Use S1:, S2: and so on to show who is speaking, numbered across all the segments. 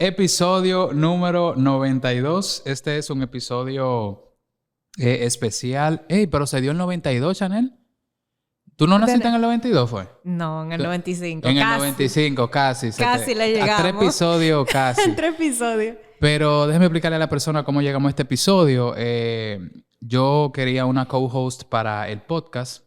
S1: Episodio número 92. Este es un episodio especial. Ey, pero se dio el 92, Chanel. ¿Tú no naciste en el 92, fue?
S2: No, en el 95.
S1: En
S2: casi.
S1: el 95, casi.
S2: Casi le llegamos.
S1: A 3 episodios, casi.
S2: En 3 episodios.
S1: Pero déjeme explicarle a la persona cómo llegamos a este episodio. Yo quería una co-host para el podcast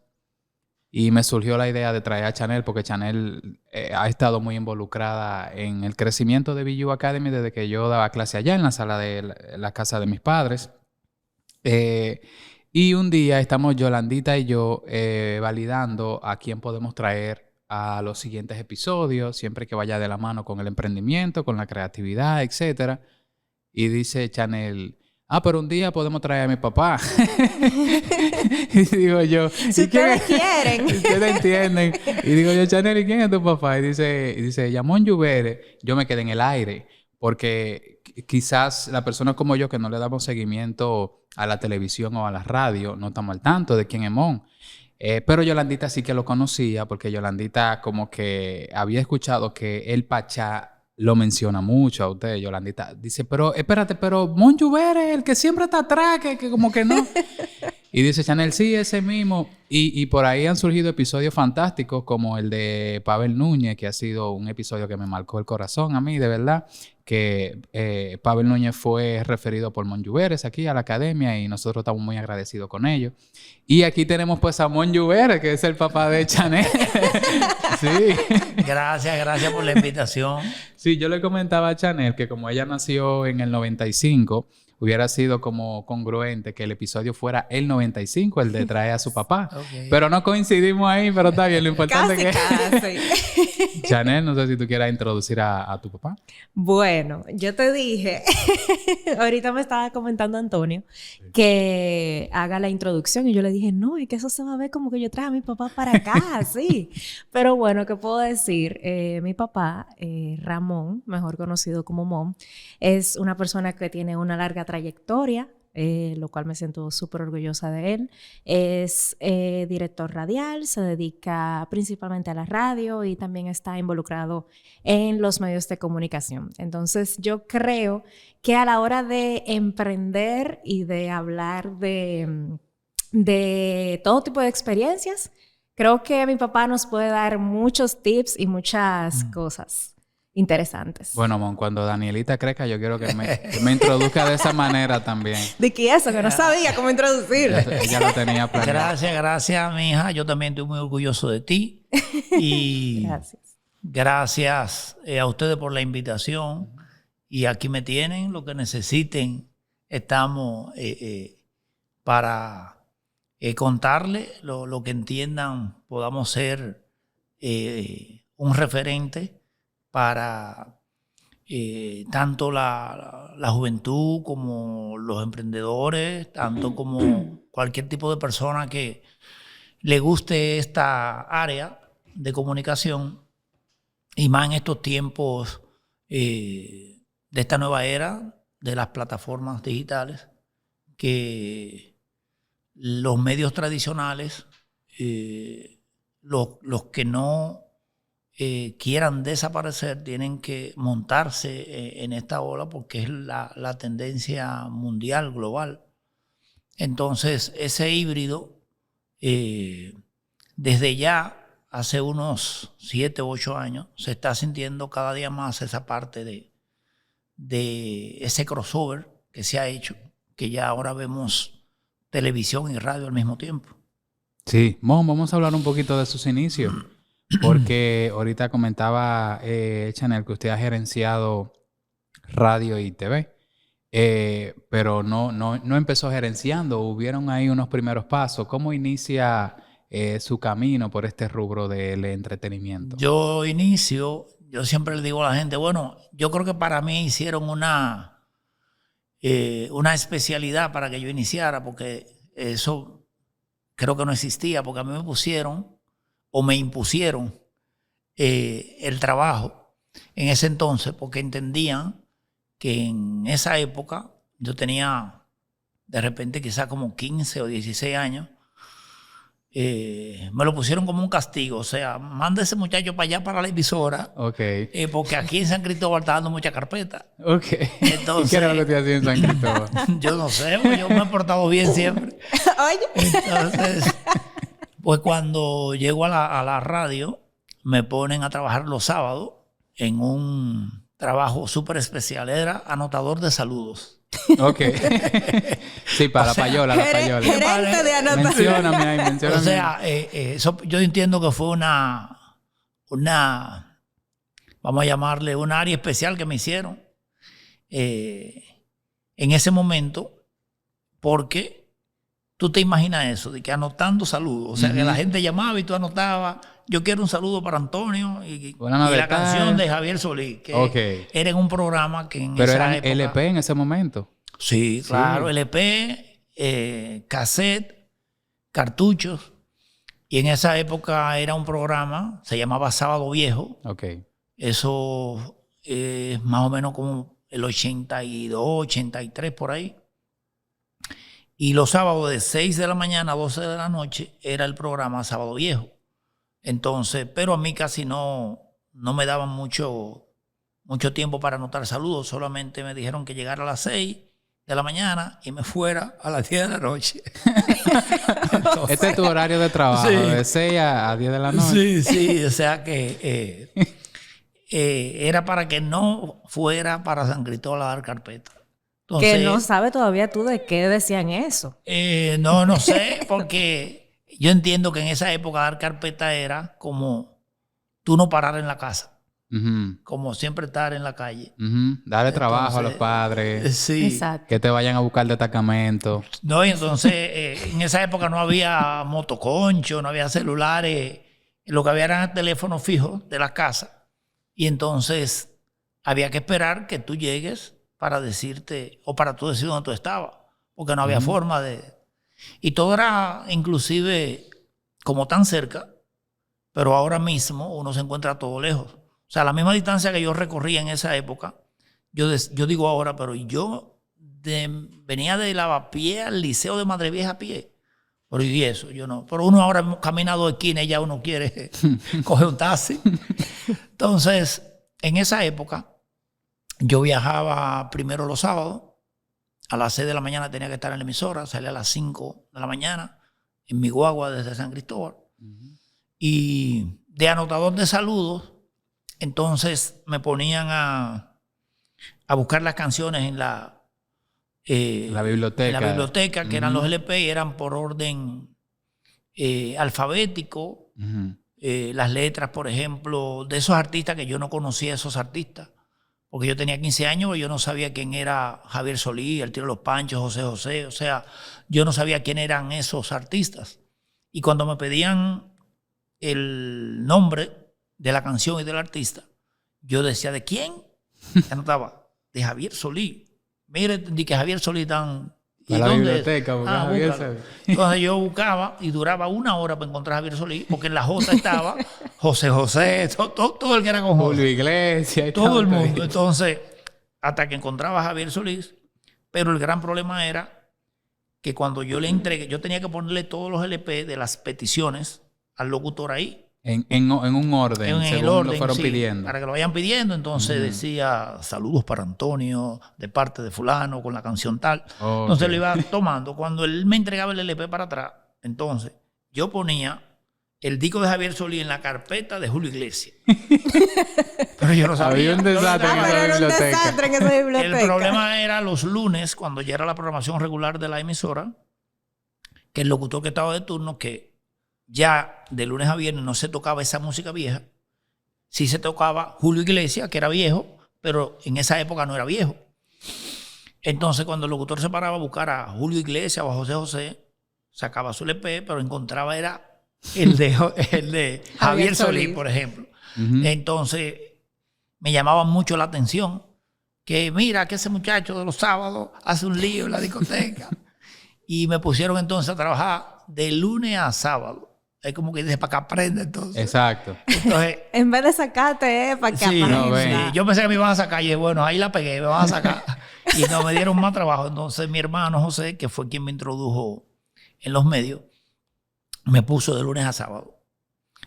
S1: y me surgió la idea de traer a Chanel porque Chanel ha estado muy involucrada en el crecimiento de BU Academy desde que yo daba clase allá en la sala de la casa de mis padres. Y un día estamos Yolandita y yo validando a quién podemos traer a los siguientes episodios, siempre que vaya de la mano con el emprendimiento, con la creatividad, etcétera. Y dice Chanel, pero un día podemos traer a mi papá. Y digo yo,
S2: si ustedes quieren.
S1: Si ustedes entienden. Y digo yo, Chanel, ¿y quién es tu papá? Y dice Yamón Lluvere. Yo me quedé en el aire porque quizás las personas como yo que no le damos seguimiento a la televisión o a la radio, no estamos al tanto de quién es Mon. Pero Yolandita sí que lo conocía porque Yolandita como que había escuchado que el Pachá lo menciona mucho a usted, Yolandita. Dice, pero espérate, pero Mon Lluvere, el que siempre está atrás, que como que no. Y dice Chanel, sí, ese mismo. Y por ahí han surgido episodios fantásticos como el de Pavel Núñez, que ha sido un episodio que me marcó el corazón a mí, de verdad. Que Pavel Núñez fue referido por Mon Lluveres aquí a la academia y nosotros estamos muy agradecidos con ellos. Y aquí tenemos pues a Mon Lluveres, que es el papá de Chanel. Sí.
S3: Gracias por la invitación.
S1: Sí, yo le comentaba a Chanel que como ella nació en el 95, hubiera sido como congruente que el episodio fuera el 95, el de traer a su papá. Okay. Pero no coincidimos ahí, pero está bien. Lo importante
S2: casi.
S1: Chanel, no sé si tú quieras introducir a tu papá.
S2: Bueno, yo te dije, ahorita me estaba comentando Antonio, que haga la introducción. Y yo le dije, no, es que eso se va a ver como que yo traje a mi papá para acá, sí. Pero bueno, ¿qué puedo decir? Mi papá, Ramón, mejor conocido como Mon, es una persona que tiene una larga trayectoria, lo cual me siento súper orgullosa de él. Es director radial, se dedica principalmente a la radio y también está involucrado en los medios de comunicación. Entonces yo creo que a la hora de emprender y de hablar de todo tipo de experiencias, creo que mi papá nos puede dar muchos tips y muchas cosas interesantes.
S1: Bueno, Mon, cuando Danielita crezca, yo quiero que me introduzca de esa manera también.
S2: ¿De qué eso? Que no sabía cómo introducirle.
S1: Ella lo tenía planeado.
S3: Gracias, mi hija. Yo también estoy muy orgulloso de ti. Y gracias a ustedes por la invitación. Y aquí me tienen, lo que necesiten. Estamos para contarles lo que entiendan. Podamos ser un referente para tanto la juventud como los emprendedores, tanto como cualquier tipo de persona que le guste esta área de comunicación, y más en estos tiempos de esta nueva era de las plataformas digitales, que los medios tradicionales, los que no quieran desaparecer, tienen que montarse en esta ola porque es la tendencia mundial, global. Entonces, ese híbrido, desde ya, hace unos 7 u 8 años, se está sintiendo cada día más esa parte de ese crossover que se ha hecho, que ya ahora vemos televisión y radio al mismo tiempo.
S1: Sí, Mon, vamos a hablar un poquito de sus inicios. Porque ahorita comentaba Chanel que usted ha gerenciado radio y TV, pero no empezó gerenciando. Hubieron ahí unos primeros pasos. ¿Cómo inicia su camino por este rubro del entretenimiento?
S3: Yo siempre le digo a la gente, bueno, yo creo que para mí hicieron una especialidad para que yo iniciara, porque eso creo que no existía, porque a mí me pusieron o me impusieron el trabajo en ese entonces, porque entendían que en esa época yo tenía de repente quizás como 15 o 16 años, me lo pusieron como un castigo. O sea, manda ese muchacho para allá, para la emisora.
S1: Ok.
S3: Porque aquí en San Cristóbal está dando mucha carpeta.
S1: Ok.
S3: Entonces,
S1: ¿Y qué era lo que te hacía en San Cristóbal?
S3: Yo no sé, pues yo me he portado bien siempre.
S2: Oye.
S3: Entonces, pues cuando llego a la radio, me ponen a trabajar los sábados en un trabajo súper especial. Era anotador de saludos.
S1: Ok. Sí, para la payola, la payola.
S2: Gerente de anotación.
S1: Mencióname ahí, mencióname.
S3: O sea, eso yo entiendo que fue una, vamos a llamarle, un área especial que me hicieron en ese momento, porque tú te imaginas eso, de que anotando saludos. O sea, que la gente llamaba y tú anotabas, yo quiero un saludo para Antonio y la canción de Javier Solís, que era en un programa que en
S1: Pero
S3: esa
S1: eran
S3: época...
S1: LP en ese momento.
S3: Sí, claro, LP, cassette, cartuchos. Y en esa época era un programa, se llamaba Sábado Viejo.
S1: Ok.
S3: Eso es más o menos como el 82, 83 por ahí. Y los sábados de 6 de la mañana a 12 de la noche era el programa Sábado Viejo. Entonces, pero a mí casi no me daban mucho tiempo para anotar saludos. Solamente me dijeron que llegara a las 6 de la mañana y me fuera a las 10 de la noche. Entonces,
S1: Este es tu horario de trabajo,
S3: sí,
S1: de 6 a 10 de la noche.
S3: Sí, sí, o sea que era para que no fuera para San Cristóbal a dar carpeta. Entonces,
S2: Que no sabe todavía tú de qué decían eso.
S3: no sé, porque yo entiendo que en esa época dar carpeta era como tú no parar en la casa. Como siempre estar en la calle.
S1: Darle trabajo a los padres.
S3: Sí.
S2: Exacto.
S1: Que te vayan a buscar destacamento.
S3: No, y entonces en esa época no había motoconcho, no había celulares. Lo que había eran teléfonos fijos de la casa. Y entonces había que esperar que tú llegues para decirte, o para tú decir dónde tú estabas. Porque no había forma de... Y todo era inclusive como tan cerca, pero ahora mismo uno se encuentra todo lejos. O sea, la misma distancia que yo recorría en esa época, yo digo ahora, pero yo venía de Lavapié al Liceo de Madre Vieja a pie. Pero y eso, yo no. Pero uno ahora camina 2 esquinas y ya uno quiere coger un taxi. Entonces, en esa época, yo viajaba primero los sábados. A las 6 de la mañana tenía que estar en la emisora, salía a las 5 de la mañana en mi guagua desde San Cristóbal. Y de anotador de saludos, entonces me ponían a buscar las canciones en la
S1: biblioteca.
S3: En la biblioteca, que eran los LP, y eran por orden alfabético. Las letras, por ejemplo, de esos artistas que yo no conocía, esos artistas. Porque yo tenía 15 años y yo no sabía quién era Javier Solís, El Tiro de los Panchos, José José. O sea, yo no sabía quién eran esos artistas. Y cuando me pedían el nombre de la canción y del artista, yo decía, ¿de quién? Anotaba, de Javier Solís. Mire, di que Javier Solís tan...
S1: ¿Y la biblioteca? Javier Solís.
S3: Entonces yo buscaba y duraba 1 hora para encontrar a Javier Solís, porque en la J estaba José José, todo el que era con José.
S1: Julio Iglesias y
S3: todo el mundo. Entonces, hasta que encontraba a Javier Solís, pero el gran problema era que cuando yo le entregué, yo tenía que ponerle todos los LP de las peticiones al locutor ahí.
S1: En un orden,
S3: en el
S1: según
S3: orden,
S1: lo fueron
S3: sí,
S1: pidiendo.
S3: para que lo vayan pidiendo. Entonces decía, saludos para Antonio, de parte de fulano, con la canción tal. Entonces lo iba tomando. Cuando él me entregaba el LP para atrás, entonces yo ponía el disco de Javier Solís en la carpeta de Julio Iglesias. Pero yo no sabía.
S1: Había un desastre en esa
S2: era un
S1: biblioteca.
S2: desastre en esa biblioteca.
S3: El problema era los lunes, cuando ya era la programación regular de la emisora, que el locutor que estaba de turno, que ya de lunes a viernes no se tocaba esa música vieja. Sí se tocaba Julio Iglesias, que era viejo, pero en esa época no era viejo. Entonces, cuando el locutor se paraba a buscar a Julio Iglesias o a José José, sacaba su LP, pero encontraba era el de Javier Solís, por ejemplo. Entonces, me llamaba mucho la atención que mira que ese muchacho de los sábados hace un lío en la discoteca. Y me pusieron entonces a trabajar de lunes a sábado. Es como que dice, para que aprenda entonces.
S1: Exacto.
S3: Entonces,
S2: en vez de sacarte, para que
S3: sí,
S2: aprenda.
S3: sí, yo pensé que me iban a sacar y bueno, ahí la pegué, me van a sacar. Y no me dieron más trabajo. Entonces mi hermano José, que fue quien me introdujo en los medios, me puso de lunes a sábado.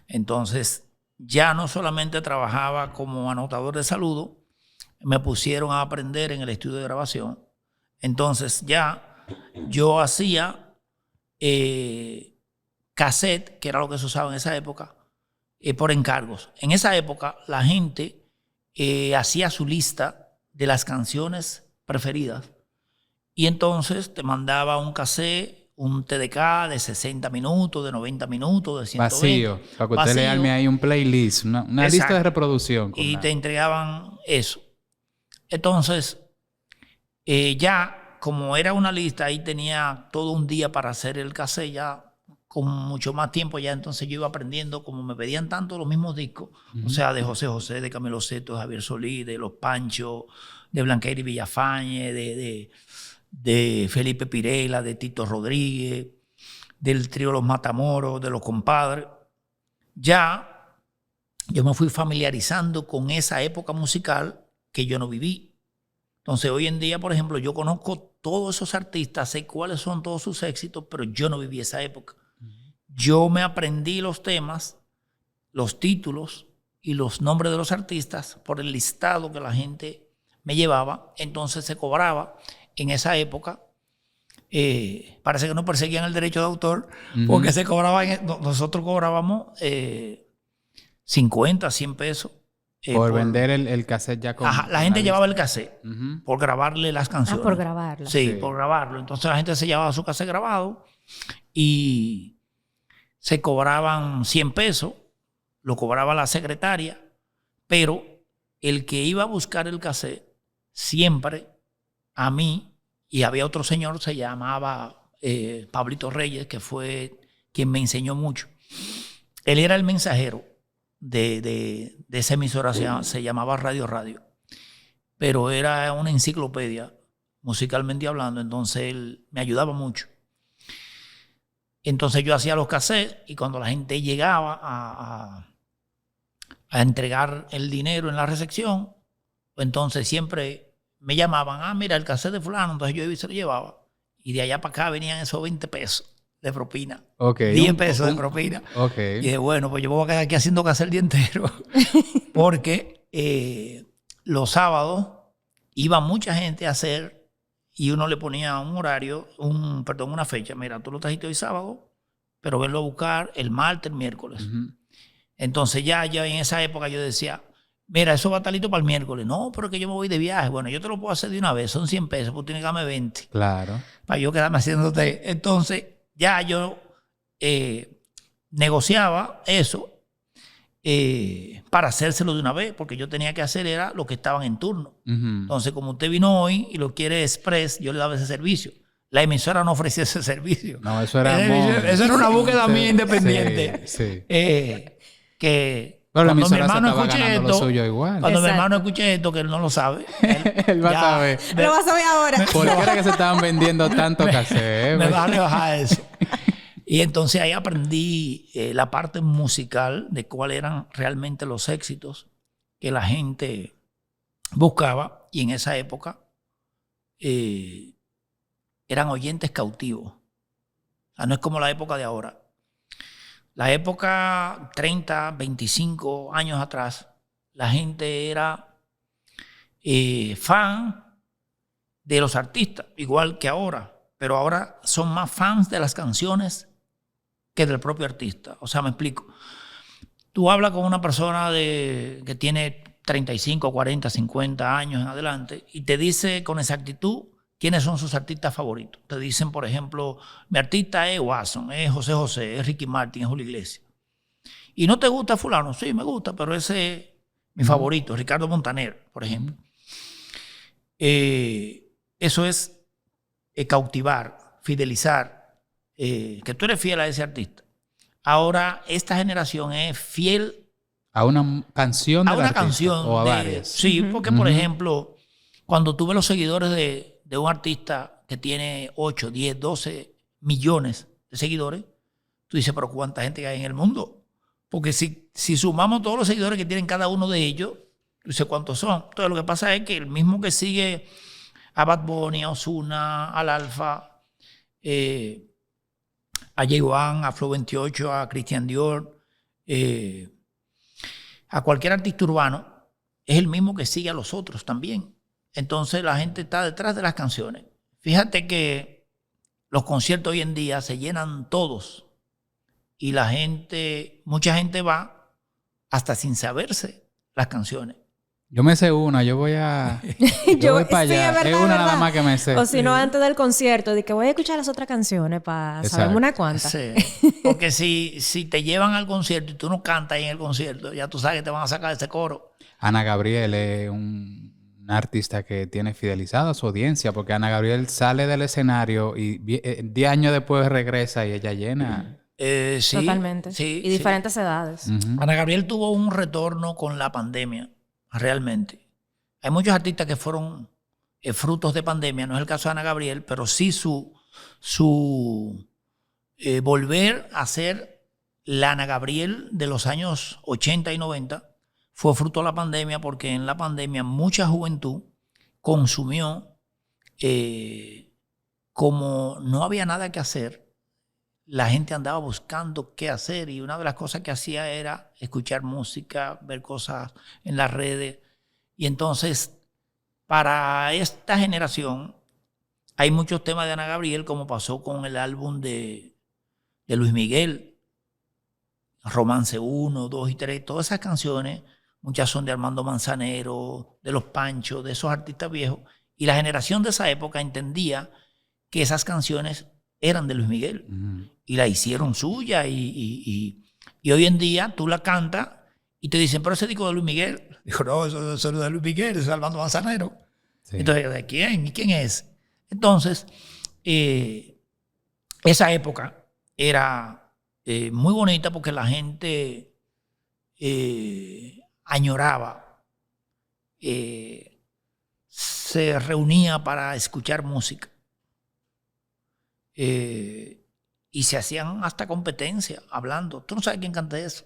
S3: Entonces, ya no solamente trabajaba como anotador de saludo, me pusieron a aprender en el estudio de grabación. Entonces, ya yo hacía cassette, que era lo que se usaba en esa época, por encargos. En esa época, la gente hacía su lista de las canciones preferidas y entonces te mandaba un cassette, un TDK de 60 minutos, de 90 minutos, de 120.
S1: Vacío. Para que usted le arme ahí un playlist, una lista de reproducción.
S3: Y te entregaban eso. Entonces, ya como era una lista, ahí tenía todo un día para hacer el cassette, ya con mucho más tiempo ya, entonces yo iba aprendiendo, como me pedían tanto los mismos discos, o sea, de José José, de Camilo Sesto, de Javier Solís, de Los Panchos, de Blanqueira y Villafañe, de Felipe Pirela, de Tito Rodríguez, del trío Los Matamoros, de Los Compadres. Ya yo me fui familiarizando con esa época musical que yo no viví. Entonces hoy en día, por ejemplo, yo conozco todos esos artistas, sé cuáles son todos sus éxitos, pero yo no viví esa época. Yo me aprendí los temas, los títulos y los nombres de los artistas por el listado que la gente me llevaba. Entonces se cobraba en esa época. Parece que no perseguían el derecho de autor, porque se cobraba, nosotros cobrábamos 50, 100 pesos.
S1: Por vender el cassette ya con...
S3: Ajá, la gente llevaba el cassette por grabarle las canciones.
S2: Por grabarlo.
S3: Sí, por grabarlo. Entonces la gente se llevaba su cassette grabado y se cobraban 100 pesos, lo cobraba la secretaria, pero el que iba a buscar el cassette siempre a mí, y había otro señor, se llamaba Pablito Reyes, que fue quien me enseñó mucho. Él era el mensajero de esa emisora, se llamaba Radio Radio, pero era una enciclopedia, musicalmente hablando, entonces él me ayudaba mucho. Entonces yo hacía los cassettes y cuando la gente llegaba a entregar el dinero en la recepción, entonces siempre me llamaban, mira, el cassette de fulano, entonces yo iba y se lo llevaba. Y de allá para acá venían esos 20 pesos de propina. 10 pesos de propina. Y dije, bueno, pues yo me voy a quedar aquí haciendo cassette el día entero. Porque los sábados iba mucha gente a hacer y uno le ponía un horario, una fecha. Mira, tú lo trajiste hoy sábado, pero venlo a buscar el martes, el miércoles. Entonces ya en esa época yo decía, mira, eso va a estar listo para el miércoles. No, pero que yo me voy de viaje. Bueno, yo te lo puedo hacer de una vez, son 100 pesos, pues tienes que darme 20.
S1: Claro.
S3: Para yo quedarme haciéndote. Entonces ya yo negociaba eso para hacérselo de una vez, porque yo tenía que hacer era lo que estaban en turno. Entonces, como usted vino hoy y lo quiere express, yo le daba ese servicio. La emisora no ofrecía ese servicio.
S1: No, eso era
S3: eso era una búsqueda mía independiente.
S1: Sí.
S3: Que
S1: pero
S3: cuando mi
S1: la
S3: hermano
S1: emisora
S3: escuche
S1: ganando
S3: esto,
S1: lo suyo igual.
S3: cuando mi hermano escuche esto, que él no lo sabe,
S1: él va a saber.
S2: Lo va a saber ahora.
S1: ¿Por qué era que se estaban vendiendo tanto cassette?
S3: Me va a rebajar eso. Y entonces ahí aprendí la parte musical de cuáles eran realmente los éxitos que la gente buscaba. Y en esa época eran oyentes cautivos. O sea, no es como la época de ahora. La época 30, 25 años atrás, la gente era fan de los artistas, igual que ahora. Pero ahora son más fans de las canciones que del propio artista. O sea, me explico. Tú hablas con una persona que tiene 35, 40, 50 años en adelante y te dice con exactitud quiénes son sus artistas favoritos. Te dicen, por ejemplo, mi artista es Watson, es José José, es Ricky Martin, es Julio Iglesias. ¿Y no te gusta fulano? Sí, me gusta, pero ese es mi favorito, Ricardo Montaner, por ejemplo. Eso es cautivar, fidelizar, que tú eres fiel a ese artista. Ahora, esta generación es fiel
S1: a una canción
S3: a una canción
S1: o a varias.
S3: Sí, porque, por ejemplo, cuando tú ves los seguidores de un artista que tiene 8, 10, 12 millones de seguidores, tú dices, pero ¿cuánta gente hay en el mundo? Porque si sumamos todos los seguidores que tienen cada uno de ellos, tú dices cuántos son. Entonces, lo que pasa es que el mismo que sigue a Bad Bunny, a Ozuna, al Alfa, a J1, a Flow 28, a Christian Dior, a cualquier artista urbano, es el mismo que sigue a los otros también. Entonces la gente está detrás de las canciones. Fíjate que los conciertos hoy en día se llenan todos y la gente, mucha gente va hasta sin saberse las canciones.
S1: Yo me sé una, yo voy para allá.
S2: Es verdad,
S1: es una nada más que me sé.
S2: O si no, antes del concierto, de que voy a escuchar las otras canciones para saber una cuanta.
S3: Sí. Porque si te llevan al concierto y tú no cantas ahí en el concierto, ya tú sabes que te van a sacar ese coro.
S1: Ana Gabriel es un artista que tiene fidelizada a su audiencia, porque Ana Gabriel sale del escenario y 10 años después regresa y ella llena.
S3: Sí,
S2: totalmente.
S3: Sí,
S2: y diferentes edades.
S3: Ana Gabriel tuvo un retorno con la pandemia, realmente. Hay muchos artistas que fueron frutos de pandemia, no es el caso de Ana Gabriel, pero sí su volver a ser la Ana Gabriel de los años 80 y 90 fue fruto de la pandemia, porque en la pandemia mucha juventud consumió, como no había nada que hacer, la gente andaba buscando qué hacer y una de las cosas que hacía era escuchar música, ver cosas en las redes. Y entonces, para esta generación, hay muchos temas de Ana Gabriel, como pasó con el álbum de Luis Miguel, Romance 1, 2 y 3, todas esas canciones, muchas son de Armando Manzanero, de Los Panchos, de esos artistas viejos. Y la generación de esa época entendía que esas canciones eran de Luis Miguel. Y la hicieron suya y hoy en día tú la cantas y te dicen, pero ese disco de Luis Miguel. Dijo, no, eso es de Luis Miguel, eso es Armando Manzanero. Sí. Entonces, ¿de quién? ¿Y quién es? Entonces, esa época era muy bonita porque la gente añoraba, se reunía para escuchar música. Y se hacían hasta competencia hablando. Tú no sabes quién canta eso.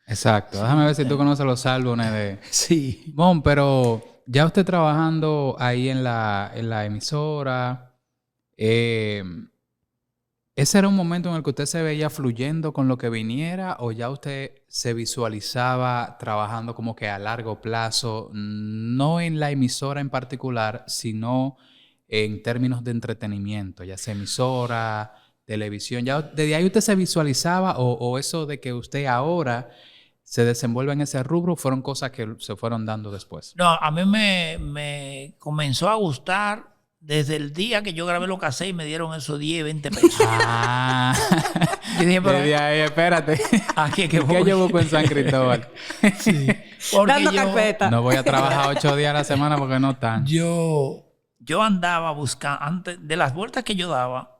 S1: Exacto. Sí, déjame ver si tú conoces los álbumes de...
S3: Sí.
S1: Bon, pero ya usted trabajando ahí en la emisora, ¿ese era un momento en el que usted se veía fluyendo con lo que viniera o ya usted se visualizaba trabajando como que a largo plazo, no en la emisora en particular, sino en términos de entretenimiento, ya sea emisora, televisión? ¿Ya desde ahí usted se visualizaba o eso de que usted ahora se desenvuelve en ese rubro fueron cosas que se fueron dando después?
S3: No, a mí me comenzó a gustar desde el día que yo grabé los cassettes y me dieron esos 10, 20 pesos.
S1: Ah.
S3: Yo dije, pero
S1: desde ahí, espérate.
S3: Aquí es que
S1: ¿Qué yo busco en San Cristóbal?
S3: Sí.
S2: Dando carpeta.
S1: No voy a trabajar 8 días a la semana porque no están.
S3: Yo andaba buscando, antes de las vueltas que yo daba,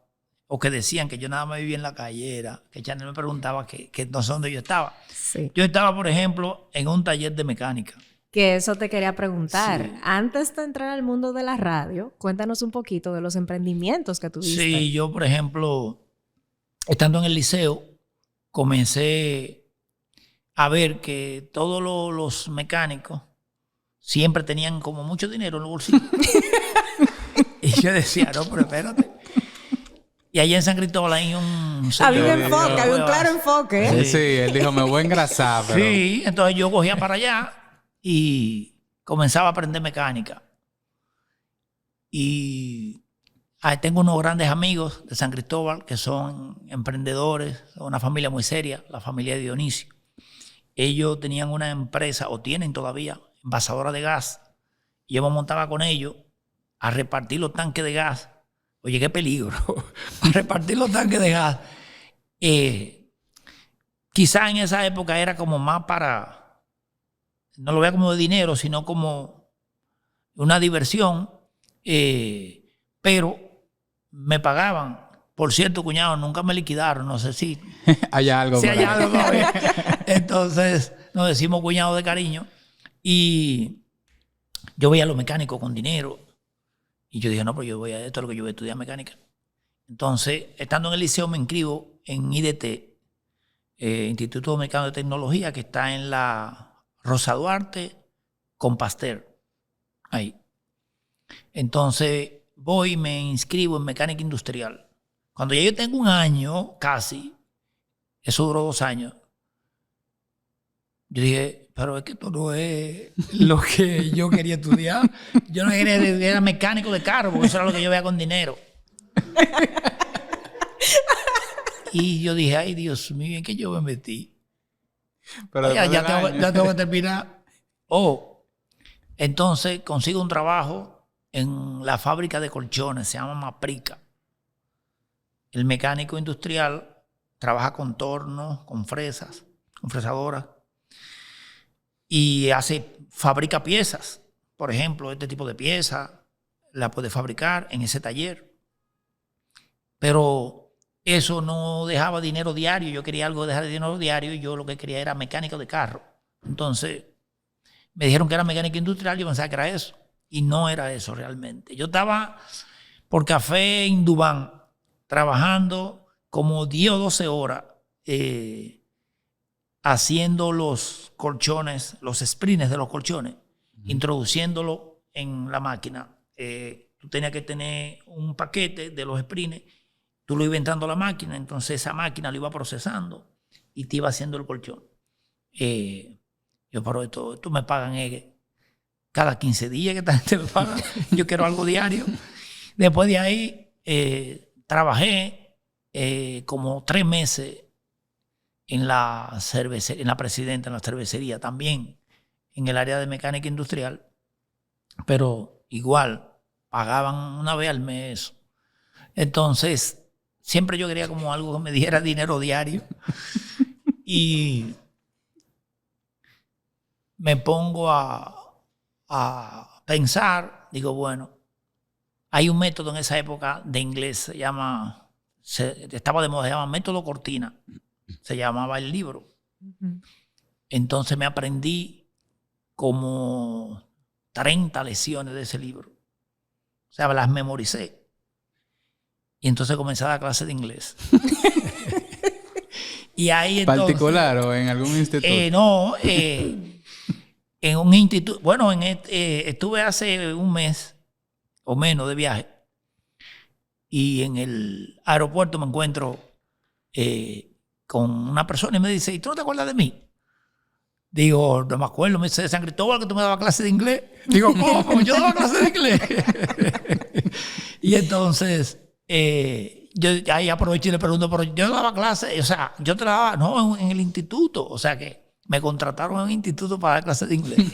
S3: o que decían que yo nada más vivía en la calle, era que Chanel me preguntaba que no sé dónde yo estaba.
S2: Sí.
S3: Yo estaba, por ejemplo, en un taller de mecánica.
S2: Que eso te quería preguntar.
S3: Sí.
S2: Antes de entrar al mundo de la radio, cuéntanos un poquito de los emprendimientos que tuviste.
S3: Sí, yo, por ejemplo, estando en el liceo, comencé a ver que todos los mecánicos siempre tenían como mucho dinero en los bolsillos. Y yo decía, no, pero espérate. Y allá en San Cristóbal hay un...
S2: Había un enfoque, había un claro enfoque.
S1: Sí, él dijo, me voy a engrasar. Pero...
S3: Sí, entonces yo cogía para allá y comenzaba a aprender mecánica. Y tengo unos grandes amigos de San Cristóbal que son emprendedores, son una familia muy seria, la familia de Dionisio. Ellos tenían una empresa, o tienen todavía, envasadora de gas. Y yo me montaba con ellos a repartir los tanques de gas. Oye, qué peligro. A repartir los tanques de gas. Quizá en esa época era como más para, no lo veía como de dinero, sino como una diversión. Pero me pagaban. Por cierto, cuñado, nunca me liquidaron. No sé si...
S1: hay algo.
S3: Si hay algo todavía. Entonces, nos decimos cuñado de cariño. Y yo veía a los mecánicos con dinero. Y yo dije, no, pero yo voy a esto, es lo que yo voy a estudiar mecánica. Entonces, estando en el liceo, me inscribo en IDT, Instituto Dominicano de Tecnología, que está en la Rosa Duarte con Pasteur. Ahí. Entonces, voy y me inscribo en mecánica industrial. Cuando ya yo tengo un año casi, eso duró 2 años, yo dije, pero es que esto no es lo que yo quería estudiar. Yo no quería estudiar, era mecánico de carro, porque eso era lo que yo veía con dinero. Y yo dije, ay, Dios mío, ¿en qué yo me metí?
S1: Pero
S3: Ya tengo que terminar. Entonces consigo un trabajo en la fábrica de colchones, se llama Maprica. El mecánico industrial trabaja con tornos, con fresas, con fresadoras. Y fabrica piezas. Por ejemplo, este tipo de pieza la puede fabricar en ese taller. Pero eso no dejaba dinero diario. Yo quería algo de dejar de dinero diario y yo lo que quería era mecánico de carro. Entonces me dijeron que era mecánico industrial y yo pensaba que era eso. Y no era eso realmente. Yo estaba por Café Indubán trabajando como 10 o 12 horas haciendo los colchones, los springs de los colchones, introduciéndolo en la máquina. Tú tenías que tener un paquete de los springs, tú lo ibas entrando a la máquina, entonces esa máquina lo iba procesando y te iba haciendo el colchón. Yo, pero esto me pagan cada 15 días que esta gente me paga. Yo quiero algo diario. Después de ahí trabajé como 3 meses en la Presidenta, en la cervecería, también en el área de mecánica industrial, pero igual pagaban una vez al mes. Entonces, siempre yo quería como algo que me diera dinero diario. Y me pongo a pensar, digo, bueno, hay un método en esa época de inglés, estaba de moda, se llama método Cortina, se llamaba el libro. Entonces me aprendí como 30 lecciones de ese libro. O sea, las memoricé. Y entonces comencé a dar clases de inglés. Y ahí entonces,
S1: ¿particular o en algún instituto?
S3: No, en un instituto. Bueno, estuve hace un mes o menos de viaje. Y en el aeropuerto me encuentro con una persona y me dice, ¿y tú no te acuerdas de mí? Digo, no me acuerdo. Me dice, San Cristóbal, que tú me dabas clase de inglés. Digo, ¿cómo? Yo daba clase de inglés. Y entonces yo ahí aprovecho y le pregunto, pero yo daba clase, o sea, yo te la daba, no, en el instituto. O sea que me contrataron en un instituto para dar clases de inglés.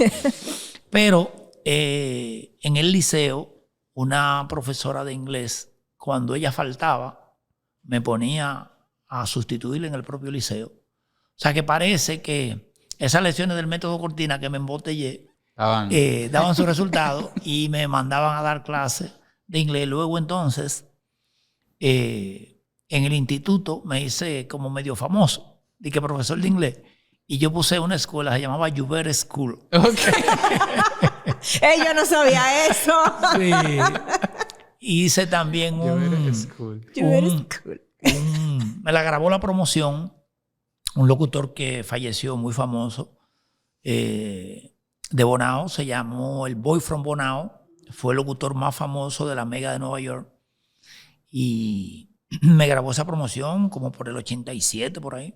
S3: Pero en el liceo, una profesora de inglés, cuando ella faltaba, me ponía a sustituirle en el propio liceo. O sea que parece que esas lecciones del método Cortina que me embotellé daban su resultado y me mandaban a dar clases de inglés. Luego entonces, en el instituto me hice como medio famoso, dije profesor de inglés. Y yo puse una escuela, se llamaba Joubert School.
S1: Okay.
S2: Yo no sabía eso.
S3: Sí. Hice también me la grabó la promoción un locutor que falleció muy famoso de Bonao, se llamó el Boy from Bonao, fue el locutor más famoso de la Mega de Nueva York y me grabó esa promoción como por el 87 por ahí.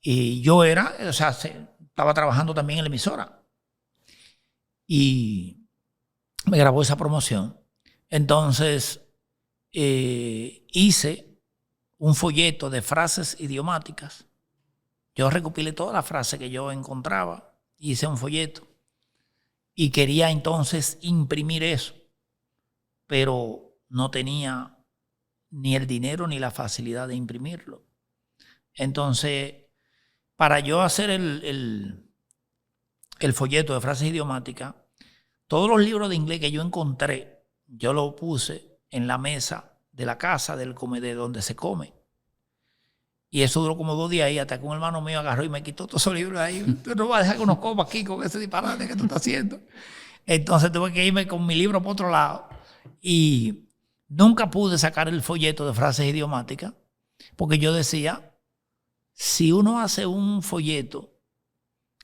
S3: Y yo estaba trabajando también en la emisora y me grabó esa promoción. Entonces hice un folleto de frases idiomáticas. Yo recopilé todas las frases que yo encontraba, hice un folleto y quería entonces imprimir eso, pero no tenía ni el dinero ni la facilidad de imprimirlo. Entonces, para yo hacer el folleto de frases idiomáticas, todos los libros de inglés que yo encontré, yo los puse en la mesa de la casa de donde se come. Y eso duró como 2 días ahí, hasta que un hermano mío agarró y me quitó todos esos libros ahí. Tú no vas a dejar que uno coma aquí con ese disparate que tú estás haciendo. Entonces tuve que irme con mi libro por otro lado. Y nunca pude sacar el folleto de frases idiomáticas, porque yo decía, si uno hace un folleto,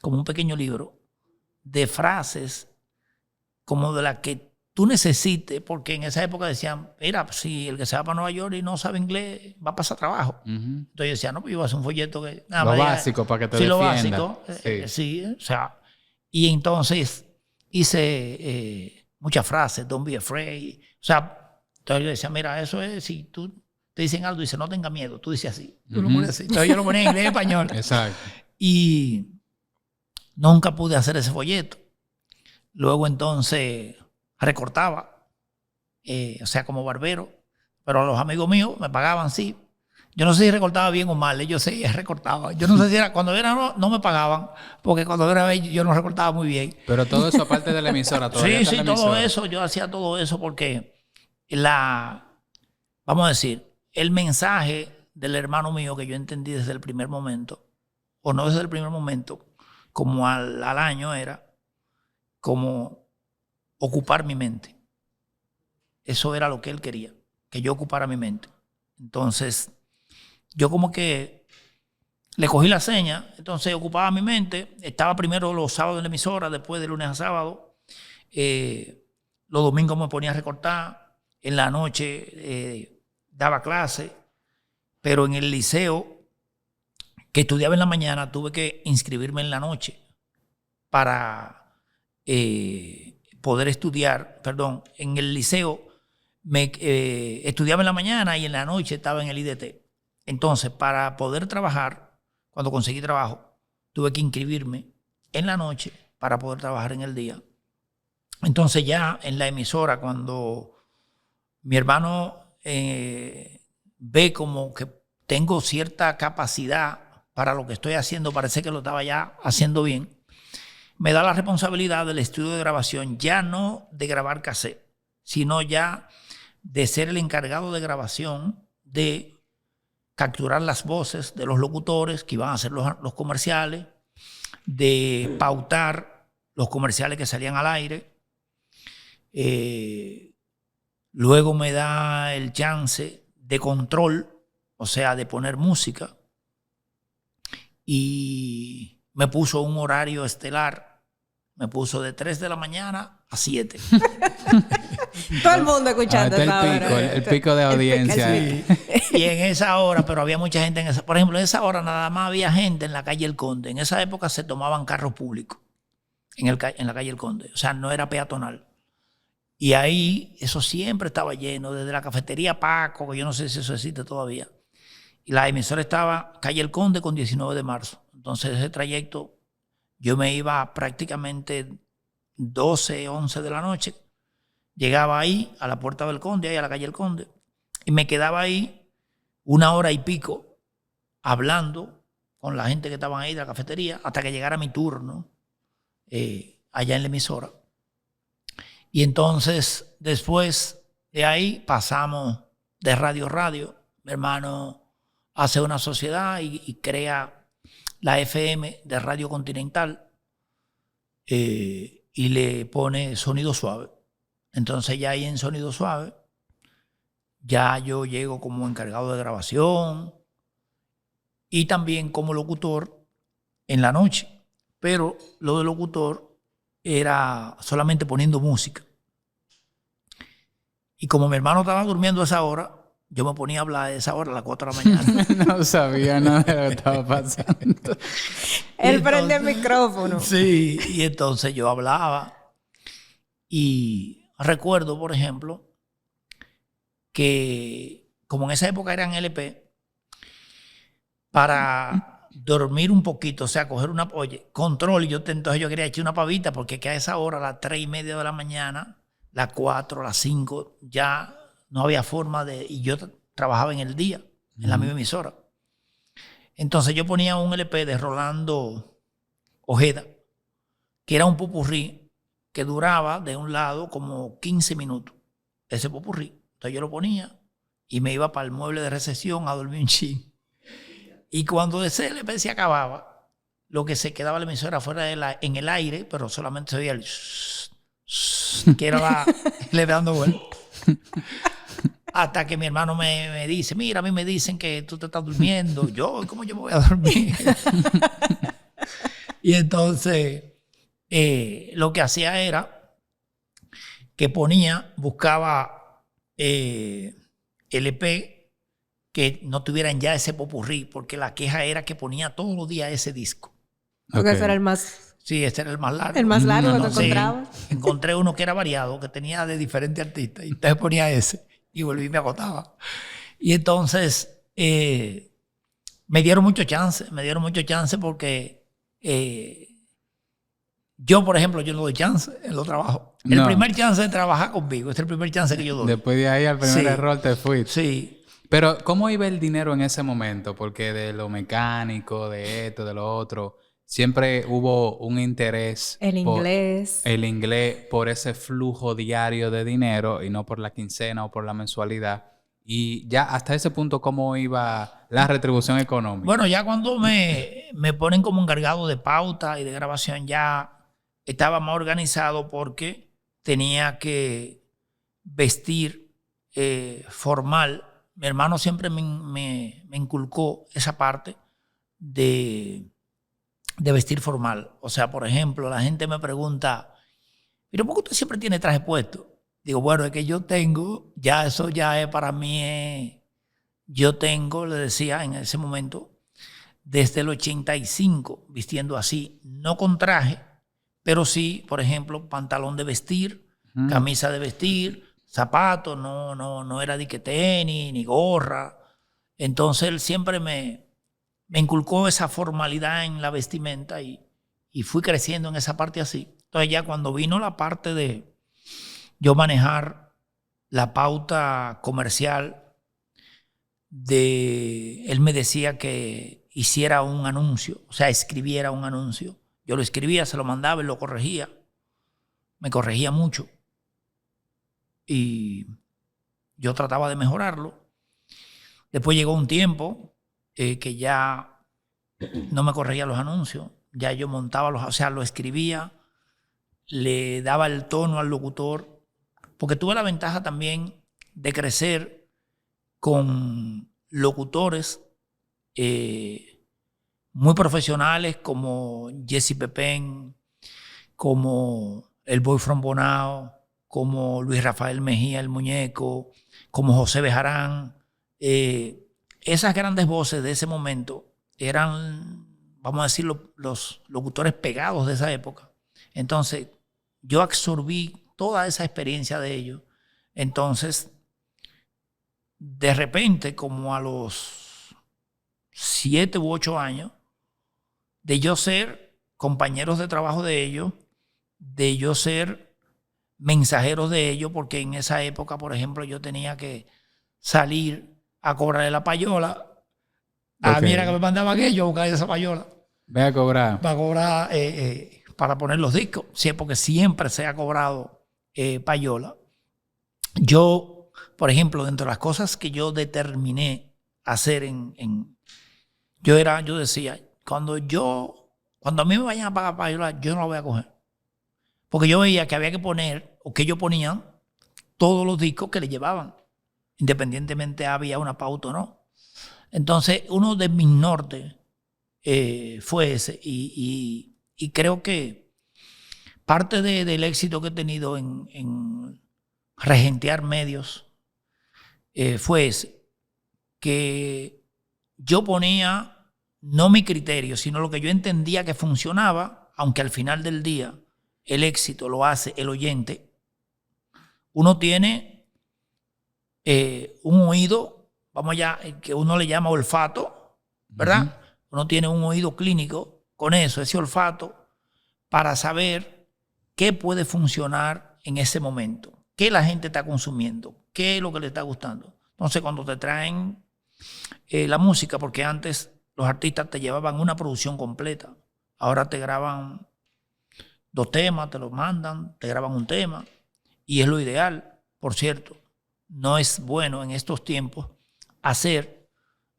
S3: como un pequeño libro, de frases como de las que tú necesites, porque en esa época decían, mira, si el que se va para Nueva York y no sabe inglés, va a pasar trabajo. Entonces yo decía, no, pues yo voy a hacer un folleto que...
S1: Lo básico para que te defienda.
S3: Lo básico, sí, o sea... Y entonces hice muchas frases, don't be afraid. O sea, entonces yo decía, mira, eso es, si tú te dicen algo, dice, no tenga miedo, tú dices así. Tú lo pones así. Entonces yo lo ponía en inglés y español.
S1: Exacto.
S3: Y nunca pude hacer ese folleto. Luego entonces recortaba, o sea, como barbero. Pero los amigos míos me pagaban, sí. Yo no sé si recortaba bien o mal, ellos sí recortaban. Yo no sé si era, cuando era no me pagaban, porque cuando era yo no recortaba muy bien.
S1: Pero todo eso aparte de la emisora, todavía
S3: sí, todo eso, yo hacía todo eso porque vamos a decir, el mensaje del hermano mío que yo entendí desde el primer momento, o no desde el primer momento, como al año era, como ocupar mi mente. Eso era lo que él quería, que yo ocupara mi mente. Entonces, yo como que le cogí la seña, entonces ocupaba mi mente, estaba primero los sábados en la emisora, después de lunes a sábado, los domingos me ponía a recortar, en la noche daba clase, pero en el liceo que estudiaba en la mañana tuve que inscribirme en la noche para poder estudiar, en el liceo estudiaba en la mañana y en la noche estaba en el IDT. Entonces, para poder trabajar, cuando conseguí trabajo, tuve que inscribirme en la noche para poder trabajar en el día. Entonces ya en la emisora, cuando mi hermano ve como que tengo cierta capacidad para lo que estoy haciendo, parece que lo estaba ya haciendo bien, me da la responsabilidad del estudio de grabación, ya no de grabar cassette, sino ya de ser el encargado de grabación, de capturar las voces de los locutores que iban a hacer los comerciales, de pautar los comerciales que salían al aire. Luego me da el chance de control, o sea, de poner música. Y me puso un horario estelar. Me puso de 3 de la mañana a 7.
S2: Todo el mundo escuchando esa hora.
S1: El pico de audiencia.
S3: Sí. Y en esa hora, pero había mucha gente por ejemplo, en esa hora nada más había gente en la calle El Conde. En esa época se tomaban carros públicos en la calle El Conde. O sea, no era peatonal. Y ahí eso siempre estaba lleno, desde la cafetería Paco, que yo no sé si eso existe todavía. Y la emisora estaba calle El Conde con 19 de marzo. Entonces ese trayecto yo me iba prácticamente 12, 11 de la noche. Llegaba ahí a la puerta del Conde, ahí a la calle El Conde, y me quedaba ahí 1 hora y pico hablando con la gente que estaban ahí de la cafetería hasta que llegara mi turno allá en la emisora. Y entonces después de ahí pasamos de radio a radio. Mi hermano hace una sociedad y crea la FM de Radio Continental y le pone Sonido Suave. Entonces ya ahí en Sonido Suave, ya yo llego como encargado de grabación y también como locutor en la noche. Pero lo de locutor era solamente poniendo música. Y como mi hermano estaba durmiendo a esa hora, yo me ponía a hablar a esa hora, a las 4 de la mañana.
S1: No sabía nada de lo que estaba pasando.
S2: Él prende el micrófono.
S3: Sí, y entonces yo hablaba. Y recuerdo, por ejemplo, que como en esa época eran LP, para dormir un poquito, o sea, coger control, entonces yo quería echar una pavita, porque que a esa hora, a las 3:30 de la mañana, las 4, las 5, ya no había forma y yo trabajaba en el día, en la misma emisora. Entonces yo ponía un LP de Rolando Ojeda, que era un popurrí, que duraba de un lado como 15 minutos, ese popurrí. Entonces yo lo ponía y me iba para el mueble de recepción a dormir un chin. Y cuando ese LP se acababa, lo que se quedaba la emisora fuera en el aire, pero solamente se oía el que era le dando vuelta. Hasta que mi hermano me dice, mira, a mí me dicen que tú te estás durmiendo. ¿Cómo yo me voy a dormir? Y entonces lo que hacía era que buscaba LP que no tuvieran ya ese popurrí, porque la queja era que ponía todos los días ese disco.
S2: Porque ese era el más...
S3: Sí, este era el más largo.
S2: El más largo que
S3: sí,
S2: encontraba.
S3: encontré uno que era variado, que tenía de diferentes artistas, y entonces ponía ese, y volví y me agotaba. Y entonces me dieron mucho chance porque yo, por ejemplo, yo no doy chance en los trabajos. El primer chance de trabajar conmigo, es el primer chance que yo doy.
S1: Después de ahí, al primer error te fuiste.
S3: Sí.
S1: Pero, ¿cómo iba el dinero en ese momento? Porque de lo mecánico, de esto, de lo otro, siempre hubo un interés.
S2: El inglés
S1: por ese flujo diario de dinero y no por la quincena o por la mensualidad. Y ya hasta ese punto, ¿cómo iba la retribución económica?
S3: Bueno, ya cuando me ponen como encargado de pauta y de grabación, ya estaba más organizado porque tenía que vestir formal. Mi hermano siempre me inculcó esa parte de vestir formal. O sea, por ejemplo, la gente me pregunta, ¿pero por qué usted siempre tiene traje puesto? Digo, bueno, es que yo tengo, ya eso ya es para mí, yo tengo, le decía en ese momento, desde el 85 vistiendo así, no con traje, pero sí, por ejemplo, pantalón de vestir, camisa de vestir, zapatos, no era de que tenis, ni gorra. Entonces él siempre me inculcó esa formalidad en la vestimenta y fui creciendo en esa parte así. Entonces ya cuando vino la parte de yo manejar la pauta comercial, él me decía que hiciera un anuncio, o sea, escribiera un anuncio. Yo lo escribía, se lo mandaba y lo corregía. Me corregía mucho. Y yo trataba de mejorarlo. Después llegó un tiempo que ya no me corregía los anuncios. Ya yo montaba lo escribía, le daba el tono al locutor, porque tuve la ventaja también de crecer con locutores muy profesionales como Jesse Pepén, como el Boy from Bonao, como Luis Rafael Mejía, el Muñeco, como José Bejarán. Esas grandes voces de ese momento eran, vamos a decir, los locutores pegados de esa época. Entonces, yo absorbí toda esa experiencia de ellos. Entonces, de repente, como a los 7 u 8 años, de yo ser compañeros de trabajo de ellos, de yo ser mensajeros de ellos, porque en esa época, por ejemplo, yo tenía que salir a cobrarle la payola. A mí era que me mandaban ellos a buscar esa payola.
S1: Ve a cobrar.
S3: Para cobrar, para poner los discos. Sí, porque siempre se ha cobrado payola. Yo, por ejemplo, dentro de las cosas que yo determiné hacer yo decía, cuando a mí me vayan a pagar payola, yo no la voy a coger. Porque yo veía que había que poner, o que ellos ponían, todos los discos que le llevaban, independientemente había una pauta o no. Entonces, uno de mis nortes fue ese. Y creo que parte del éxito que he tenido en regentear medios fue ese, que yo ponía no mi criterio, sino lo que yo entendía que funcionaba, aunque al final del día el éxito lo hace el oyente. Uno tiene un oído, que uno le llama olfato, ¿verdad? Uno tiene un oído clínico con eso, ese olfato, para saber qué puede funcionar en ese momento, qué la gente está consumiendo, qué es lo que le está gustando. Entonces, cuando te traen la música, porque antes los artistas te llevaban una producción completa, ahora te graban 2 temas, te los mandan, te graban un tema, y es lo ideal. Por cierto, no es bueno en estos tiempos hacer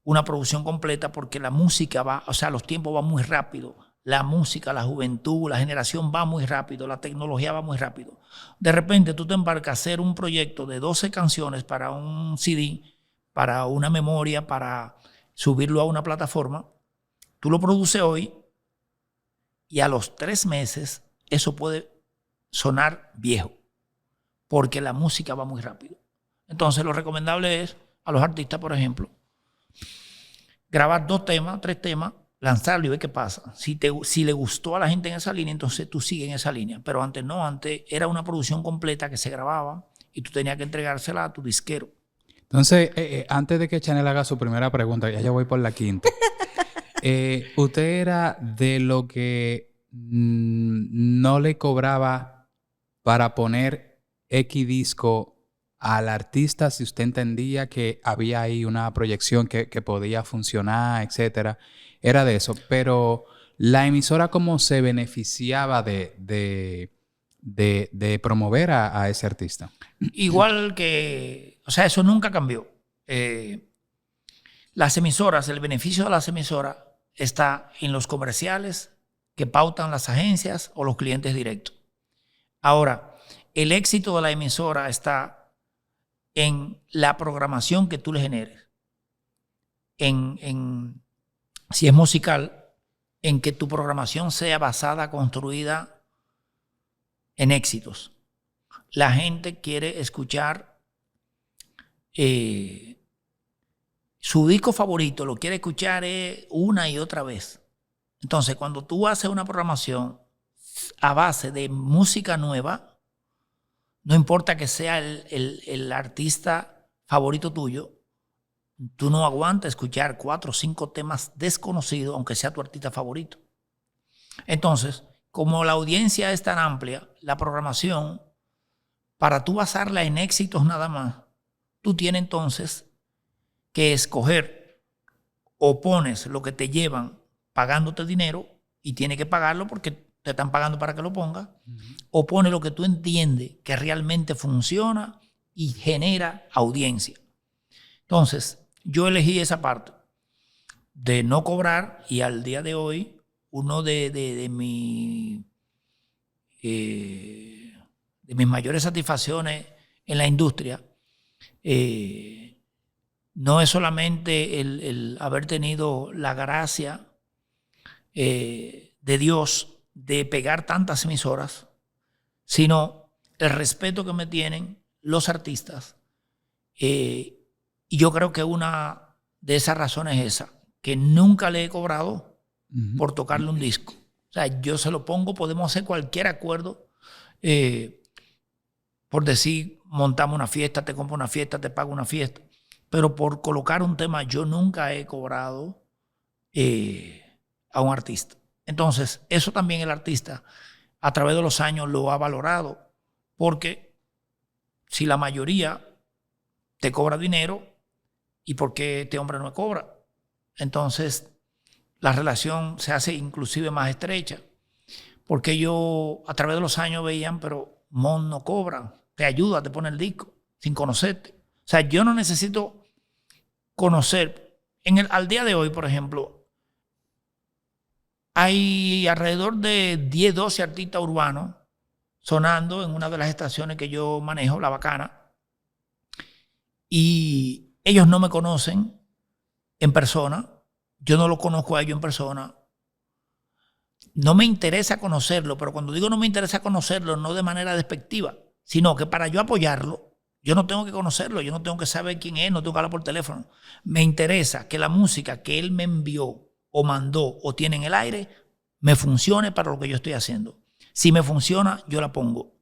S3: una producción completa porque la música los tiempos van muy rápido. La música, la juventud, la generación va muy rápido, la tecnología va muy rápido. De repente tú te embarcas a hacer un proyecto de 12 canciones para un CD, para una memoria, para subirlo a una plataforma. Tú lo produces hoy y a los 3 meses eso puede sonar viejo. porque la música va muy rápido. Entonces lo recomendable es a los artistas, por ejemplo, grabar 2 temas, 3 temas, lanzarlo y ver qué pasa. Si le gustó a la gente en esa línea, entonces tú sigues en esa línea. Pero antes no, antes era una producción completa que se grababa y tú tenías que entregársela a tu disquero.
S1: Entonces, antes de que Chanel haga su primera pregunta, ya yo voy por la quinta. ¿Usted era de lo que no le cobraba para poner X disco al artista si usted entendía que había ahí una proyección que podía funcionar, etcétera? Era de eso. Pero la emisora, ¿cómo se beneficiaba de promover a ese artista?
S3: Igual que, o sea, eso nunca cambió. Las emisoras, el beneficio de las emisoras está en los comerciales que pautan las agencias o los clientes directos. Ahora, el éxito de la emisora está en la programación que tú le generes. Si es musical, en que tu programación sea basada, construida en éxitos. La gente quiere escuchar su disco favorito, lo quiere escuchar una y otra vez. Entonces, cuando tú haces una programación a base de música nueva, no importa que sea el artista favorito tuyo, tú no aguantas escuchar 4 o 5 temas desconocidos, aunque sea tu artista favorito. Entonces, como la audiencia es tan amplia, la programación, para tú basarla en éxitos nada más, tú tienes entonces que escoger o pones lo que te llevan pagándote dinero y tienes que pagarlo porque te están pagando para que lo pongas, o pones lo que tú entiendes que realmente funciona y genera audiencia. Entonces, yo elegí esa parte de no cobrar y al día de hoy, uno de mis mayores satisfacciones en la industria no es solamente el haber tenido la gracia de Dios de pegar tantas emisoras, sino el respeto que me tienen los artistas. Y yo creo que una de esas razones es esa, que nunca le he cobrado por tocarle un disco. O sea, yo se lo pongo, podemos hacer cualquier acuerdo, por decir, montamos una fiesta, te compro una fiesta, te pago una fiesta. Pero por colocar un tema, yo nunca he cobrado a un artista. Entonces, eso también el artista a través de los años lo ha valorado, porque si la mayoría te cobra dinero, ¿y por qué este hombre no me cobra? Entonces, la relación se hace inclusive más estrecha, porque ellos a través de los años veían, pero Mon no cobra, te ayuda, te pone el disco, sin conocerte. O sea, yo no necesito conocer. Al día de hoy, por ejemplo, hay alrededor de 10, 12 artistas urbanos sonando en una de las estaciones que yo manejo, La Bacana, y ellos no me conocen en persona, yo no los conozco a ellos en persona, no me interesa conocerlo, pero cuando digo no me interesa conocerlo, no de manera despectiva, sino que para yo apoyarlo, yo no tengo que conocerlo, yo no tengo que saber quién es, no tengo que hablar por teléfono. Me interesa que la música que él me envió o mandó o tiene en el aire me funcione para lo que yo estoy haciendo. Si me funciona, yo la pongo.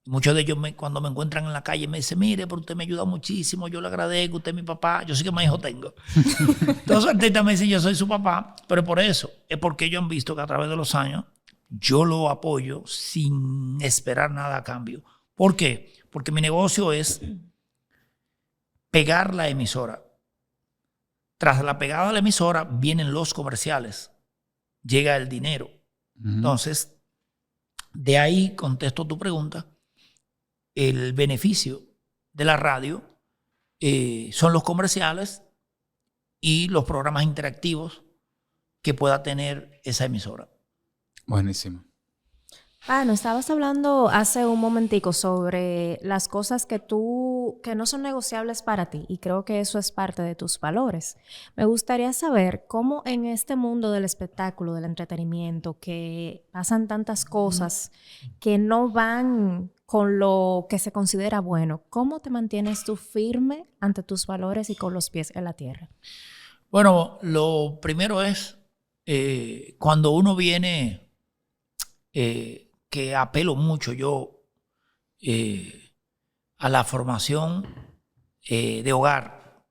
S3: Muchos de ellos cuando me encuentran en la calle me dicen, mire, pero usted me ayuda muchísimo, yo le agradezco, usted es mi papá, yo sí que más hijos tengo. Todos los artistas me dicen, yo soy su papá, pero por eso, es porque ellos han visto que a través de los años yo lo apoyo sin esperar nada a cambio. ¿Por qué? Porque mi negocio es pegar la emisora. Tras la pegada de la emisora vienen los comerciales, llega el dinero. Entonces, de ahí contesto tu pregunta. El beneficio de la radio son los comerciales y los programas interactivos que pueda tener esa emisora.
S1: Buenísimo.
S2: Nos estabas hablando hace un momentico sobre las cosas que no son negociables para ti, y creo que eso es parte de tus valores. Me gustaría saber cómo en este mundo del espectáculo, del entretenimiento, que pasan tantas cosas que no van con lo que se considera bueno, ¿cómo te mantienes tú firme ante tus valores y con los pies en la tierra?
S3: Bueno, lo primero es cuando uno viene, que apelo mucho yo a la formación de hogar.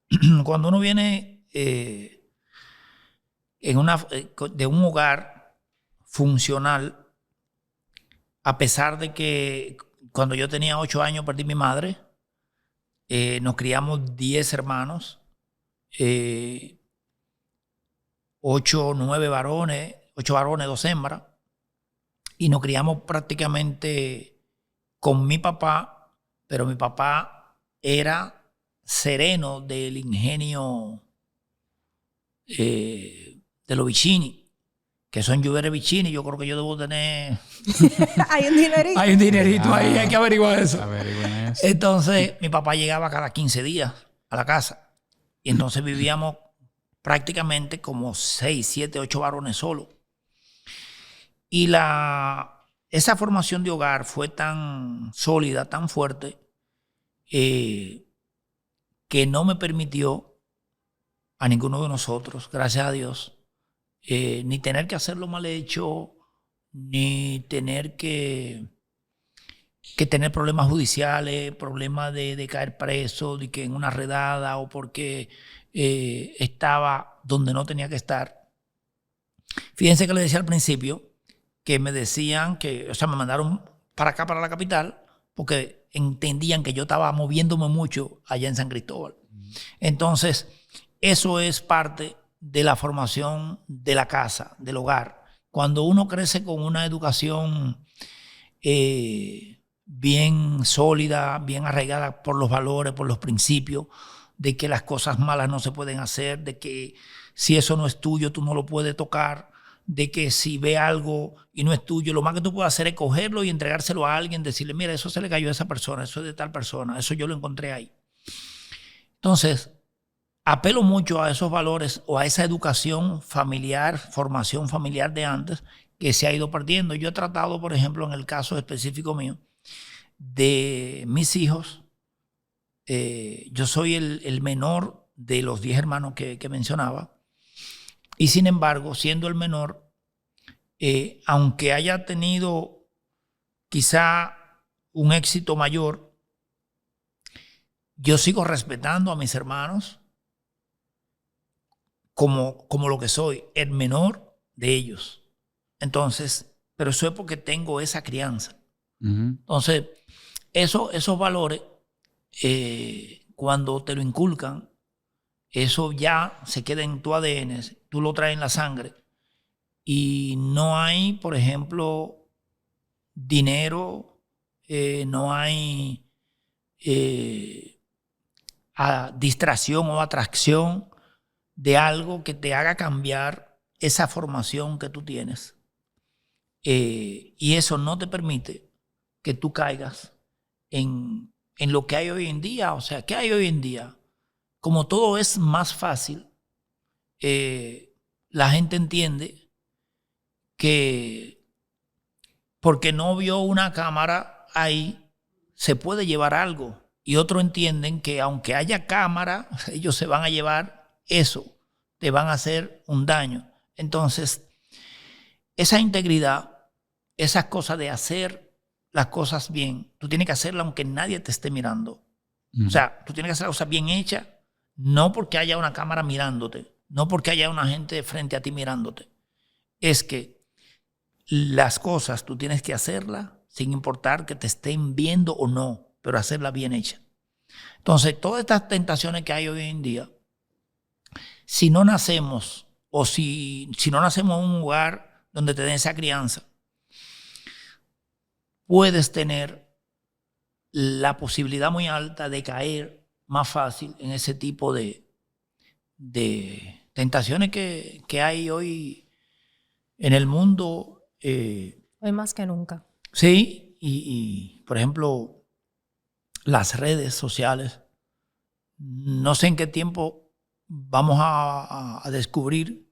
S3: Cuando uno viene de un hogar funcional, a pesar de que cuando yo tenía 8 años perdí mi madre, nos criamos 10 hermanos, 8 varones, 2 hembras, y nos criamos prácticamente con mi papá, pero mi papá era sereno del ingenio de los Vicini, que son Lluvere Vicini. Yo creo que yo debo tener...
S2: Hay un dinerito.
S3: Hay un dinerito ahí, hay que averiguar eso.
S1: Averigüen eso.
S3: Entonces, mi papá llegaba cada 15 días a la casa. Y entonces vivíamos prácticamente como 6, 7, 8 varones solos. Y esa formación de hogar fue tan sólida, tan fuerte, que no me permitió a ninguno de nosotros, gracias a Dios, ni tener que hacerlo mal hecho, ni tener que tener problemas judiciales, problemas de caer preso, de que en una redada o porque estaba donde no tenía que estar. Fíjense que les decía al principio que me decían que, o sea, me mandaron para acá, para la capital, porque entendían que yo estaba moviéndome mucho allá en San Cristóbal. Entonces, eso es parte de la formación de la casa, del hogar. Cuando uno crece con una educación bien sólida, bien arraigada por los valores, por los principios, de que las cosas malas no se pueden hacer, de que si eso no es tuyo, tú no lo puedes tocar, de que si ve algo y no es tuyo, lo más que tú puedes hacer es cogerlo y entregárselo a alguien, decirle, mira, eso se le cayó a esa persona, eso es de tal persona, eso yo lo encontré ahí. Entonces, apelo mucho a esos valores o a esa educación familiar, formación familiar de antes, que se ha ido perdiendo. Yo he tratado, por ejemplo, en el caso específico mío, de mis hijos. Yo soy el menor de los 10 hermanos que mencionaba. Y sin embargo, siendo el menor, aunque haya tenido quizá un éxito mayor, yo sigo respetando a mis hermanos como lo que soy, el menor de ellos. Entonces, pero eso es porque tengo esa crianza. Entonces, esos valores, cuando te lo inculcan, eso ya se queda en tu ADN, tú lo traes en la sangre y no hay, por ejemplo, dinero, no hay distracción o atracción de algo que te haga cambiar esa formación que tú tienes. Y eso no te permite que tú caigas en lo que hay hoy en día. O sea, ¿qué hay hoy en día? Como todo es más fácil, la gente entiende que porque no vio una cámara ahí, se puede llevar algo. Y otros entienden que aunque haya cámara, ellos se van a llevar eso, te van a hacer un daño. Entonces, esa integridad, esas cosas de hacer las cosas bien, tú tienes que hacerlas aunque nadie te esté mirando. O sea, tú tienes que hacer las cosas bien hechas, no porque haya una cámara mirándote, no porque haya una gente frente a ti mirándote. Es que las cosas tú tienes que hacerlas sin importar que te estén viendo o no, pero hacerlas bien hechas. Entonces, todas estas tentaciones que hay hoy en día, si no nacemos o si no nacemos en un lugar donde te den esa crianza, puedes tener la posibilidad muy alta de caer más fácil en ese tipo de tentaciones que hay hoy en el mundo.
S2: Hoy más que nunca.
S3: Sí, y por ejemplo, las redes sociales, no sé en qué tiempo vamos a descubrir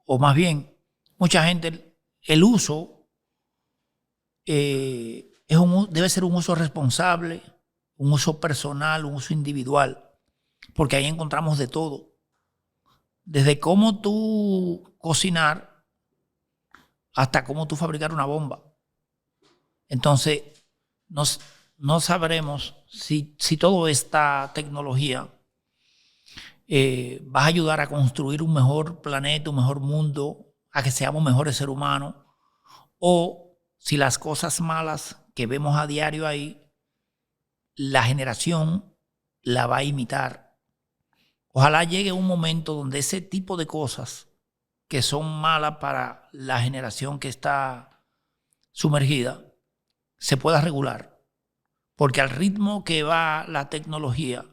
S3: o más bien, mucha gente, el uso debe ser un uso responsable, un uso personal, un uso individual, porque ahí encontramos de todo. Desde cómo tú cocinar hasta cómo tú fabricar una bomba. Entonces, no sabremos si toda esta tecnología va a ayudar a construir un mejor planeta, un mejor mundo, a que seamos mejores seres humanos, o si las cosas malas que vemos a diario ahí, la generación la va a imitar. Ojalá llegue un momento donde ese tipo de cosas que son malas para la generación que está sumergida se pueda regular. Porque al ritmo que va la tecnología,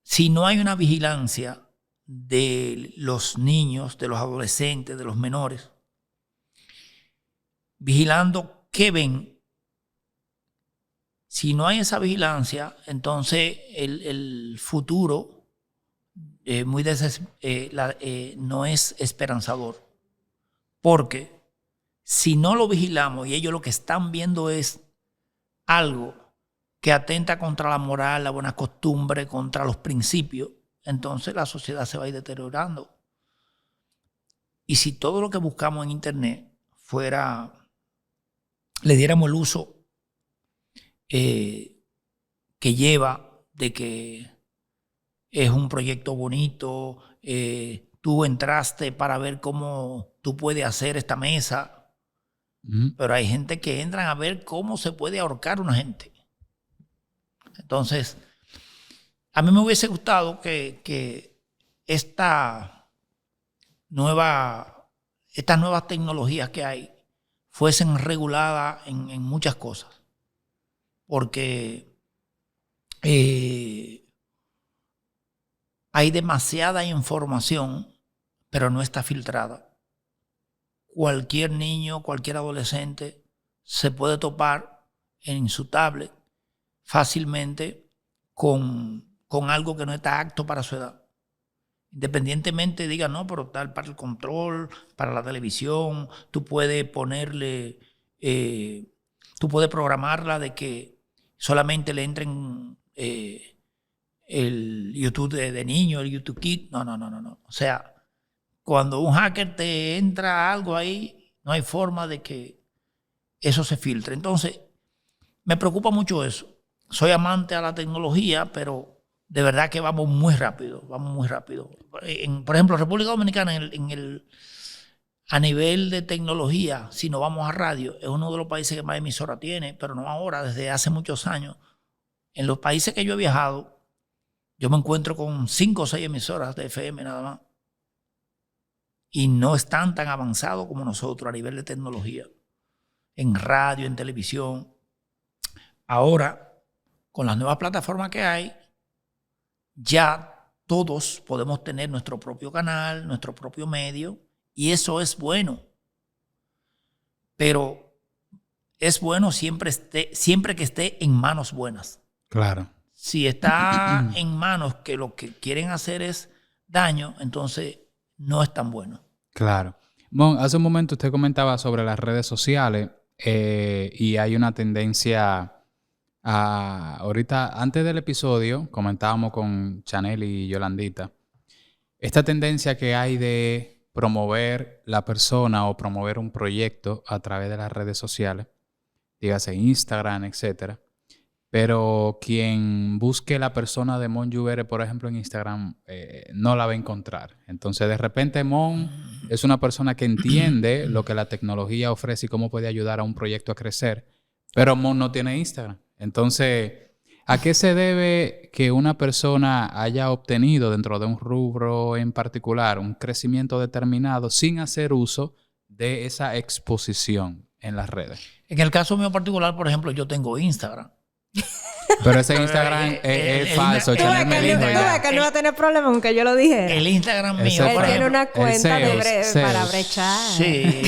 S3: si no hay una vigilancia de los niños, de los adolescentes, de los menores, vigilando qué ven, si no hay esa vigilancia, entonces el futuro no es esperanzador. Porque si no lo vigilamos y ellos lo que están viendo es algo que atenta contra la moral, la buena costumbre, contra los principios, entonces la sociedad se va a ir deteriorando. Y si todo lo que buscamos en Internet le diéramos el uso que lleva, de que es un proyecto bonito, tú entraste para ver cómo tú puedes hacer esta mesa, pero hay gente que entran a ver cómo se puede ahorcar una gente. Entonces, a mí me hubiese gustado que estas nuevas tecnologías que hay fuesen reguladas en muchas cosas. Porque hay demasiada información, pero no está filtrada. Cualquier niño, cualquier adolescente se puede topar en su tablet fácilmente con algo que no está apto para su edad. Independientemente diga, no, pero tal para el control, para la televisión, tú puedes ponerle, tú puedes programarla de que solamente le entren el YouTube de niño, el YouTube Kids. No. O sea, cuando un hacker te entra algo ahí, no hay forma de que eso se filtre. Entonces, me preocupa mucho eso. Soy amante a la tecnología, pero de verdad que vamos muy rápido. Por ejemplo, República Dominicana, a nivel de tecnología, si nos vamos a radio, es uno de los países que más emisora tiene, pero no ahora, desde hace muchos años. En los países que yo he viajado, yo me encuentro con 5 o 6 emisoras de FM nada más. Y no están tan avanzados como nosotros a nivel de tecnología. En radio, en televisión. Ahora, con las nuevas plataformas que hay, ya todos podemos tener nuestro propio canal, nuestro propio medio, y eso es bueno. Pero es bueno siempre que esté en manos buenas.
S1: Claro.
S3: Si está en manos que lo que quieren hacer es daño, entonces no es tan bueno.
S1: Claro. Mon, hace un momento usted comentaba sobre las redes sociales y hay una tendencia ahorita, antes del episodio, comentábamos con Chanel y Yolandita, esta tendencia que hay de promover la persona o promover un proyecto a través de las redes sociales, dígase Instagram, etcétera. Pero quien busque la persona de Mon Lluvere, por ejemplo, en Instagram, no la va a encontrar. Entonces, de repente, Mon es una persona que entiende lo que la tecnología ofrece y cómo puede ayudar a un proyecto a crecer, pero Mon no tiene Instagram. Entonces, ¿a qué se debe que una persona haya obtenido dentro de un rubro en particular un crecimiento determinado sin hacer uso de esa exposición en las redes?
S3: En el caso mío particular, por ejemplo, yo tengo Instagram.
S1: Pero ese Instagram es falso. Chanel me dijo ya.
S2: Que no va a tener problema aunque yo lo dijera.
S3: El Instagram mío,
S1: Ese
S3: por
S2: Él tiene
S3: ejemplo,
S2: una cuenta para brechar.
S3: Sí.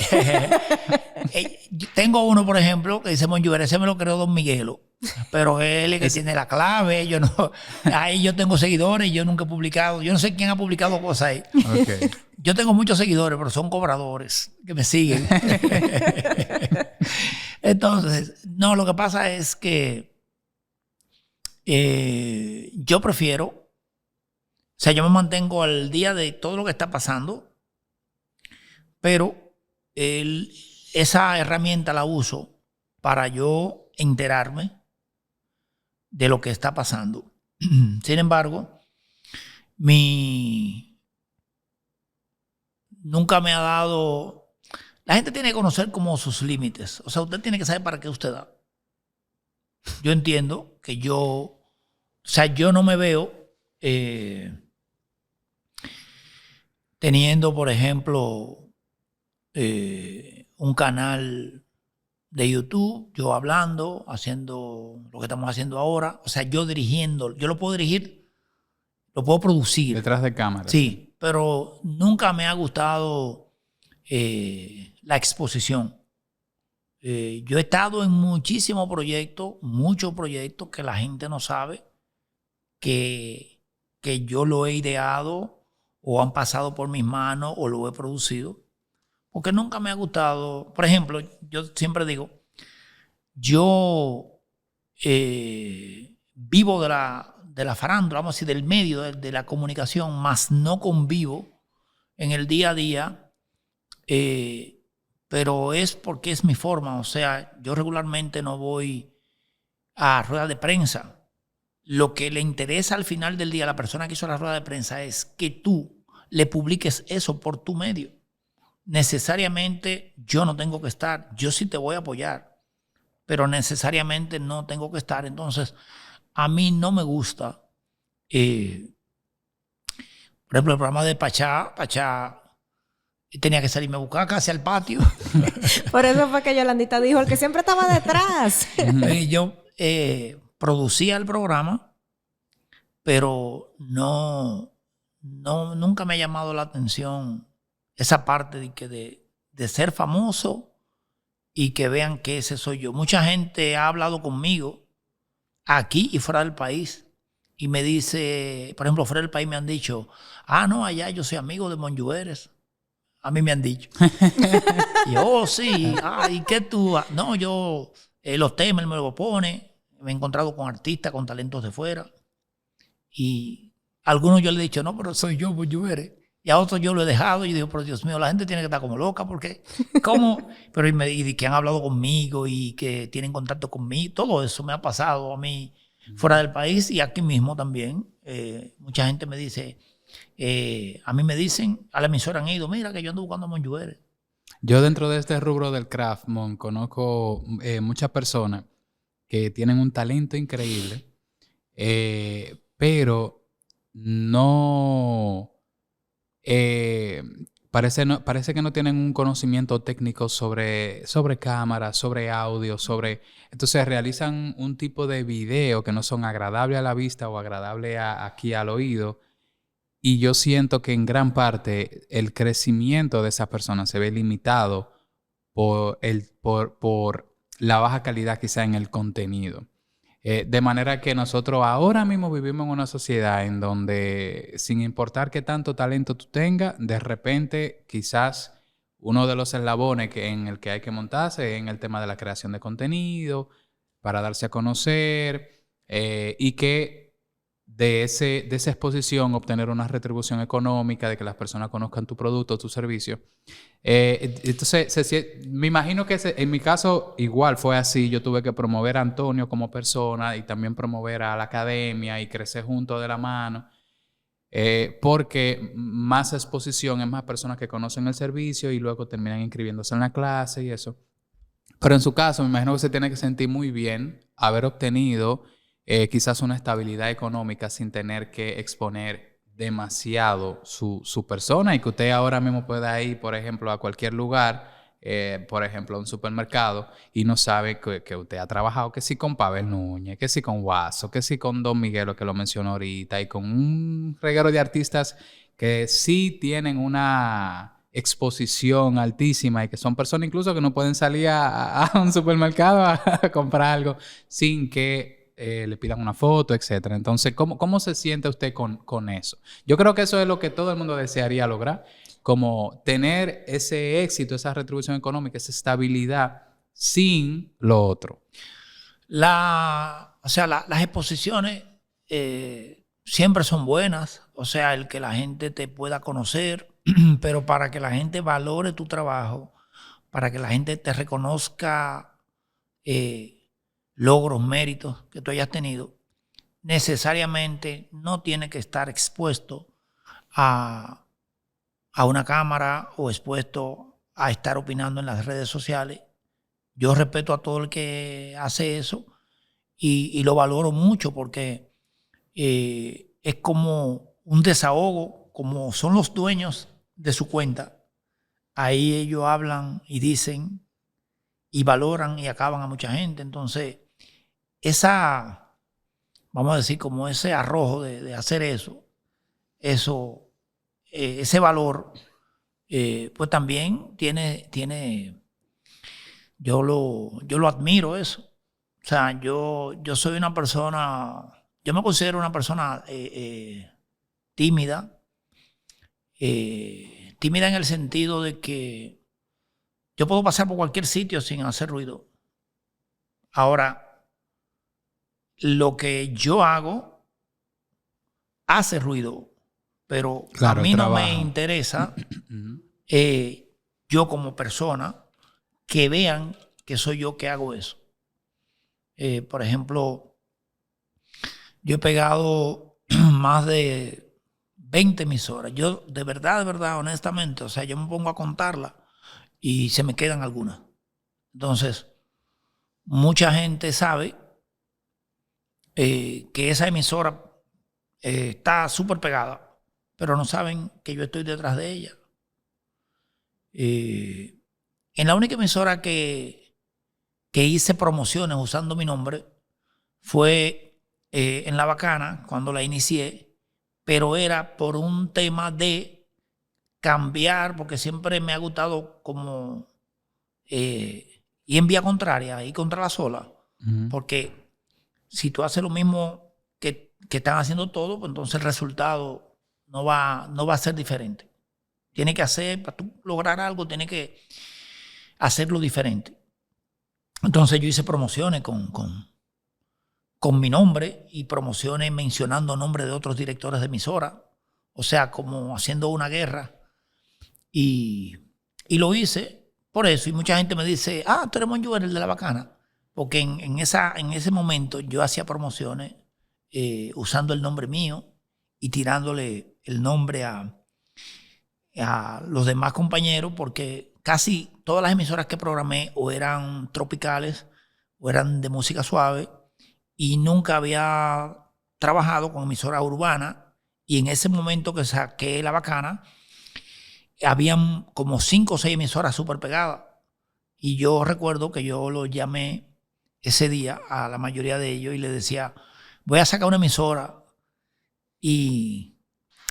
S3: Tengo uno, por ejemplo, que dice Mon Lluvere, ese me lo creó Don Miguelo. Pero él es el que tiene la clave. Yo no, ahí yo tengo seguidores, yo nunca he publicado. Yo no sé quién ha publicado cosas ahí.
S1: Okay.
S3: Yo tengo muchos seguidores, pero son cobradores que me siguen. Entonces, no, lo que pasa es que yo prefiero, o sea, yo me mantengo al día de todo lo que está pasando, pero esa herramienta la uso para yo enterarme de lo que está pasando. Sin embargo, nunca me ha dado... La gente tiene que conocer como sus límites. O sea, usted tiene que saber para qué usted da. Yo entiendo que yo no me veo teniendo, por ejemplo, un canal de YouTube, yo hablando, haciendo lo que estamos haciendo ahora. O sea, yo dirigiendo, yo lo puedo dirigir, lo puedo producir.
S1: Detrás de cámara.
S3: Sí, pero nunca me ha gustado la exposición. Yo he estado en muchísimos proyectos que la gente no sabe que yo lo he ideado o han pasado por mis manos o lo he producido. Porque nunca me ha gustado. Por ejemplo, yo siempre digo, yo vivo de la farándula, vamos a decir, del medio, de la comunicación, más no convivo en el día a día, pero es porque es mi forma. O sea, yo regularmente no voy a ruedas de prensa. Lo que le interesa al final del día a la persona que hizo la rueda de prensa es que tú le publiques eso por tu medio. Necesariamente yo no tengo que estar. Yo sí te voy a apoyar, pero necesariamente no tengo que estar. Entonces, a mí no me gusta. Por ejemplo, el programa de Pachá tenía que salirme a buscar casi al patio.
S2: Por eso fue que Yolandita dijo, el que siempre estaba detrás.
S3: Yo producía el programa, pero nunca me ha llamado la atención esa parte de ser famoso y que vean que ese soy yo. Mucha gente ha hablado conmigo aquí y fuera del país y me dice, por ejemplo, fuera del país me han dicho, no, allá yo soy amigo de Monjueres. A mí me han dicho. Y yo, sí, ¿y qué tú? No, yo, los temas me lo pone. Me he encontrado con artistas, con talentos de fuera. Y a algunos yo le he dicho, no, pero soy yo, Monjueres. Y a otros yo lo he dejado y digo, pero Dios mío, la gente tiene que estar como loca porque, ¿cómo? Pero y que han hablado conmigo y que tienen contacto conmigo, todo eso me ha pasado a mí fuera del país y aquí mismo también. Mucha gente me dice, a mí me dicen, a la emisora han ido, mira que yo ando buscando a Monjueres.
S1: Yo dentro de este rubro del craft, conozco muchas personas que tienen un talento increíble, pero no... parece que no tienen un conocimiento técnico sobre cámara, sobre audio, entonces realizan un tipo de video que no son agradables a la vista o agradables aquí al oído. Y yo siento que en gran parte el crecimiento de esas personas se ve limitado por la baja calidad quizá en el contenido. De manera que nosotros ahora mismo vivimos en una sociedad en donde, sin importar qué tanto talento tú tengas, de repente quizás uno de los eslabones en el que hay que montarse es en el tema de la creación de contenido, para darse a conocer, y que de esa exposición obtener una retribución económica, de que las personas conozcan tu producto, tu servicio. Entonces, me imagino que en mi caso igual fue así. Yo tuve que promover a Antonio como persona y también promover a la academia y crecer juntos de la mano, porque más exposición es más personas que conocen el servicio y luego terminan inscribiéndose en la clase y eso. Pero en su caso, me imagino que se tiene que sentir muy bien haber obtenido quizás una estabilidad económica sin tener que exponer demasiado su persona, y que usted ahora mismo pueda ir, por ejemplo, a cualquier lugar, por ejemplo, a un supermercado, y no sabe que usted ha trabajado que sí con Pavel Núñez, que sí con Guaso, que sí con Don Miguelo, que lo mencionó ahorita, y con un reguero de artistas que sí tienen una exposición altísima y que son personas incluso que no pueden salir a un supermercado a comprar algo sin que le pidan una foto, etcétera. Entonces, ¿cómo se siente usted con eso? Yo creo que eso es lo que todo el mundo desearía lograr, como tener ese éxito, esa retribución económica, esa estabilidad sin lo otro.
S3: Las exposiciones siempre son buenas, o sea, el que la gente te pueda conocer, pero para que la gente valore tu trabajo, para que la gente te reconozca logros, méritos que tú hayas tenido, necesariamente no tiene que estar expuesto a una cámara o expuesto a estar opinando en las redes sociales. Yo respeto a todo el que hace eso y lo valoro mucho porque es como un desahogo, como son los dueños de su cuenta. Ahí ellos hablan y dicen y valoran y acaban a mucha gente. Entonces, vamos a decir, como ese arrojo de hacer ese valor, pues también tiene yo lo admiro eso. O sea, yo soy una persona, yo me considero una persona tímida. Tímida en el sentido de que yo puedo pasar por cualquier sitio sin hacer ruido. Ahora, lo que yo hago hace ruido, pero
S1: claro,
S3: a mí no me interesa yo como persona que vean que soy yo que hago eso. Por ejemplo, yo he pegado más de 20 emisoras. Yo de verdad, honestamente, o sea, yo me pongo a contarla y se me quedan algunas. Entonces, mucha gente sabe que esa emisora está súper pegada, pero no saben que yo estoy detrás de ella. En la única emisora que hice promociones usando mi nombre fue en La Bacana, cuando la inicié, pero era por un tema de cambiar, porque siempre me ha gustado como ir en vía contraria, ir contra la sola, porque si tú haces lo mismo que están haciendo todos, pues entonces el resultado no va a ser diferente. Tiene que hacer, para tú lograr algo, tiene que hacerlo diferente. Entonces yo hice promociones con mi nombre y promociones mencionando nombres de otros directores de emisora, o sea, como haciendo una guerra. Y lo hice por eso. Y mucha gente me dice, tú eres Monju, el de La Bacana. Porque en ese momento yo hacía promociones usando el nombre mío y tirándole el nombre a los demás compañeros, porque casi todas las emisoras que programé o eran tropicales o eran de música suave, y nunca había trabajado con emisoras urbanas. Y en ese momento que saqué La Bacana, habían como 5 o 6 emisoras súper pegadas. Y yo recuerdo que yo lo llamé ese día a la mayoría de ellos y les decía, voy a sacar una emisora y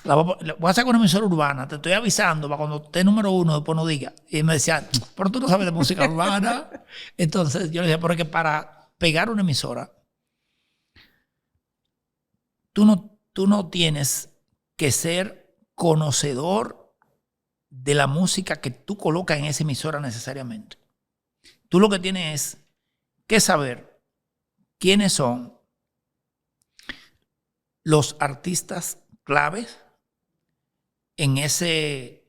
S3: voy a sacar una emisora urbana, te estoy avisando para cuando esté número 1 después no diga. Y me decían, pero tú no sabes de música urbana. Entonces yo le decía, porque para pegar una emisora, tú no tienes que ser conocedor de la música que tú colocas en esa emisora necesariamente. Tú lo que tienes es que saber quiénes son los artistas claves en ese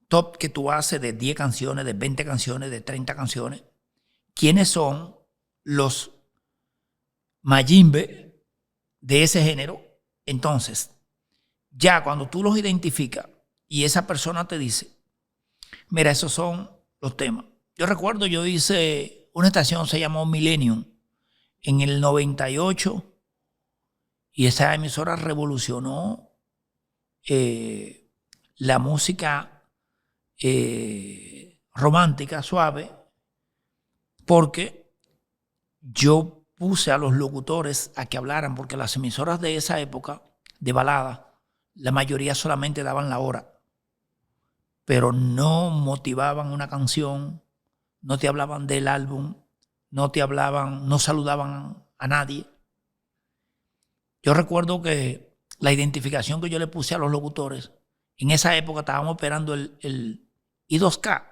S3: top que tú haces de 10 canciones, de 20 canciones, de 30 canciones. ¿Quiénes son los mayimbe de ese género? Entonces, ya cuando tú los identificas y esa persona te dice, mira, esos son los temas. Yo recuerdo, yo hice una estación, se llamó Millennium, en el 98, y esa emisora revolucionó la música romántica, suave, porque yo puse a los locutores a que hablaran, porque las emisoras de esa época, de balada, la mayoría solamente daban la hora, pero no motivaban una canción, no te hablaban del álbum, no saludaban a nadie. Yo recuerdo que la identificación que yo le puse a los locutores, en esa época estábamos operando el I2K,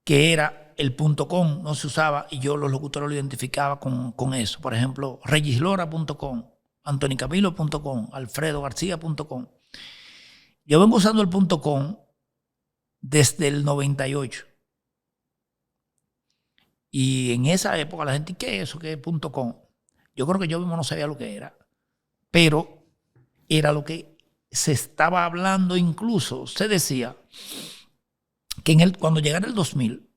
S3: que era el .com no se usaba y yo los locutores lo identificaba con eso. Por ejemplo, regislora.com, antonicamilo.com, alfredogarcia.com. Yo vengo usando el .com desde el 98. Y en esa época la gente, ¿qué es eso? ¿Qué es .com? Yo creo que yo mismo no sabía lo que era. Pero era lo que se estaba hablando, incluso se decía que cuando llegara el 2000,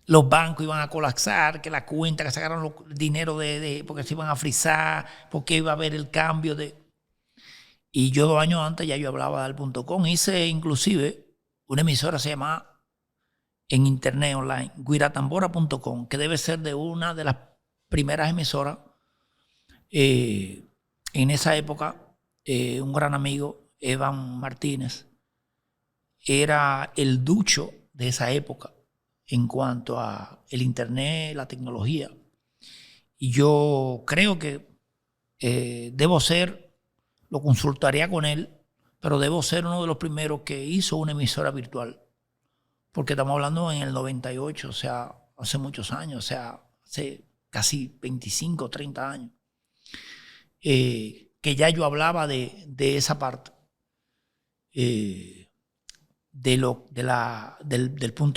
S3: los bancos iban a colapsar, que la cuenta, que sacaron el dinero porque se iban a frizar, porque iba a haber el cambio de... Y yo 2 años antes ya yo hablaba del .com. Hice inclusive una emisora, se llamaba en internet online, guiratambora.com, que debe ser de una de las primeras emisoras. En esa época, un gran amigo, Evan Martínez, era el ducho de esa época en cuanto a el internet, la tecnología. Y yo creo que debo ser, lo consultaría con él, pero debo ser uno de los primeros que hizo una emisora virtual. Porque estamos hablando en el 98, o sea, hace muchos años, o sea, hace casi 25, 30 años, que ya yo hablaba de esa parte. Del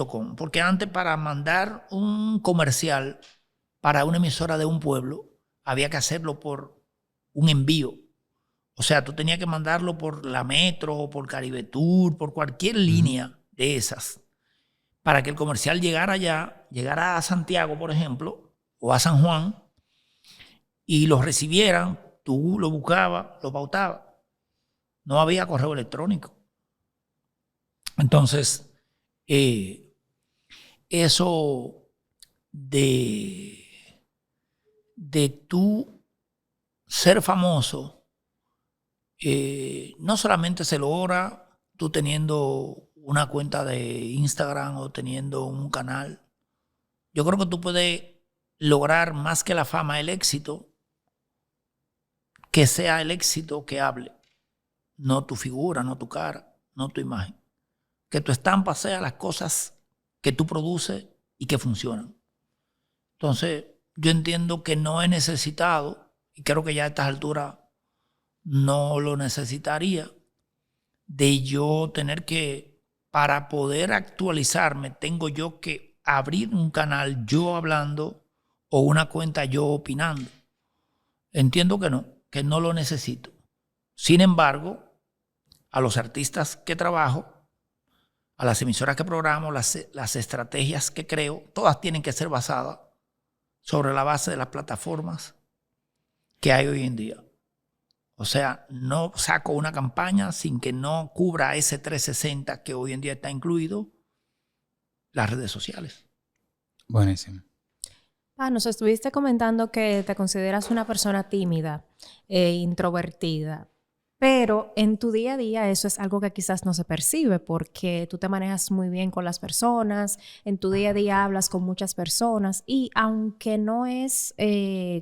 S3: .com. Porque antes, para mandar un comercial para una emisora de un pueblo, había que hacerlo por un envío. O sea, tú tenías que mandarlo por la Metro, por Caribe Tour, por cualquier línea de esas, para que el comercial llegara allá, llegara a Santiago, por ejemplo, o a San Juan, y lo recibieran, tú lo buscabas, lo pautabas. No había correo electrónico. Entonces, eso de tú ser famoso, no solamente se logra tú teniendo una cuenta de Instagram o teniendo un canal. Yo creo que tú puedes lograr más que la fama, el éxito, que sea el éxito que hable. No tu figura, no tu cara, no tu imagen. Que tu estampa sea las cosas que tú produces y que funcionan. Entonces, yo entiendo que no he necesitado, y creo que ya a estas alturas no lo necesitaría, de yo tener que, para poder actualizarme, tengo yo que abrir un canal yo hablando o una cuenta yo opinando. Entiendo que no lo necesito. Sin embargo, a los artistas que trabajo, a las emisoras que programo, las estrategias que creo, todas tienen que ser basadas sobre la base de las plataformas que hay hoy en día. O sea, no saco una campaña sin que no cubra ese 360 que hoy en día está incluido las redes sociales.
S1: Buenísimo.
S2: Nos estuviste comentando que te consideras una persona tímida e introvertida, pero en tu día a día eso es algo que quizás no se percibe porque tú te manejas muy bien con las personas, en tu día a día hablas con muchas personas y aunque no es,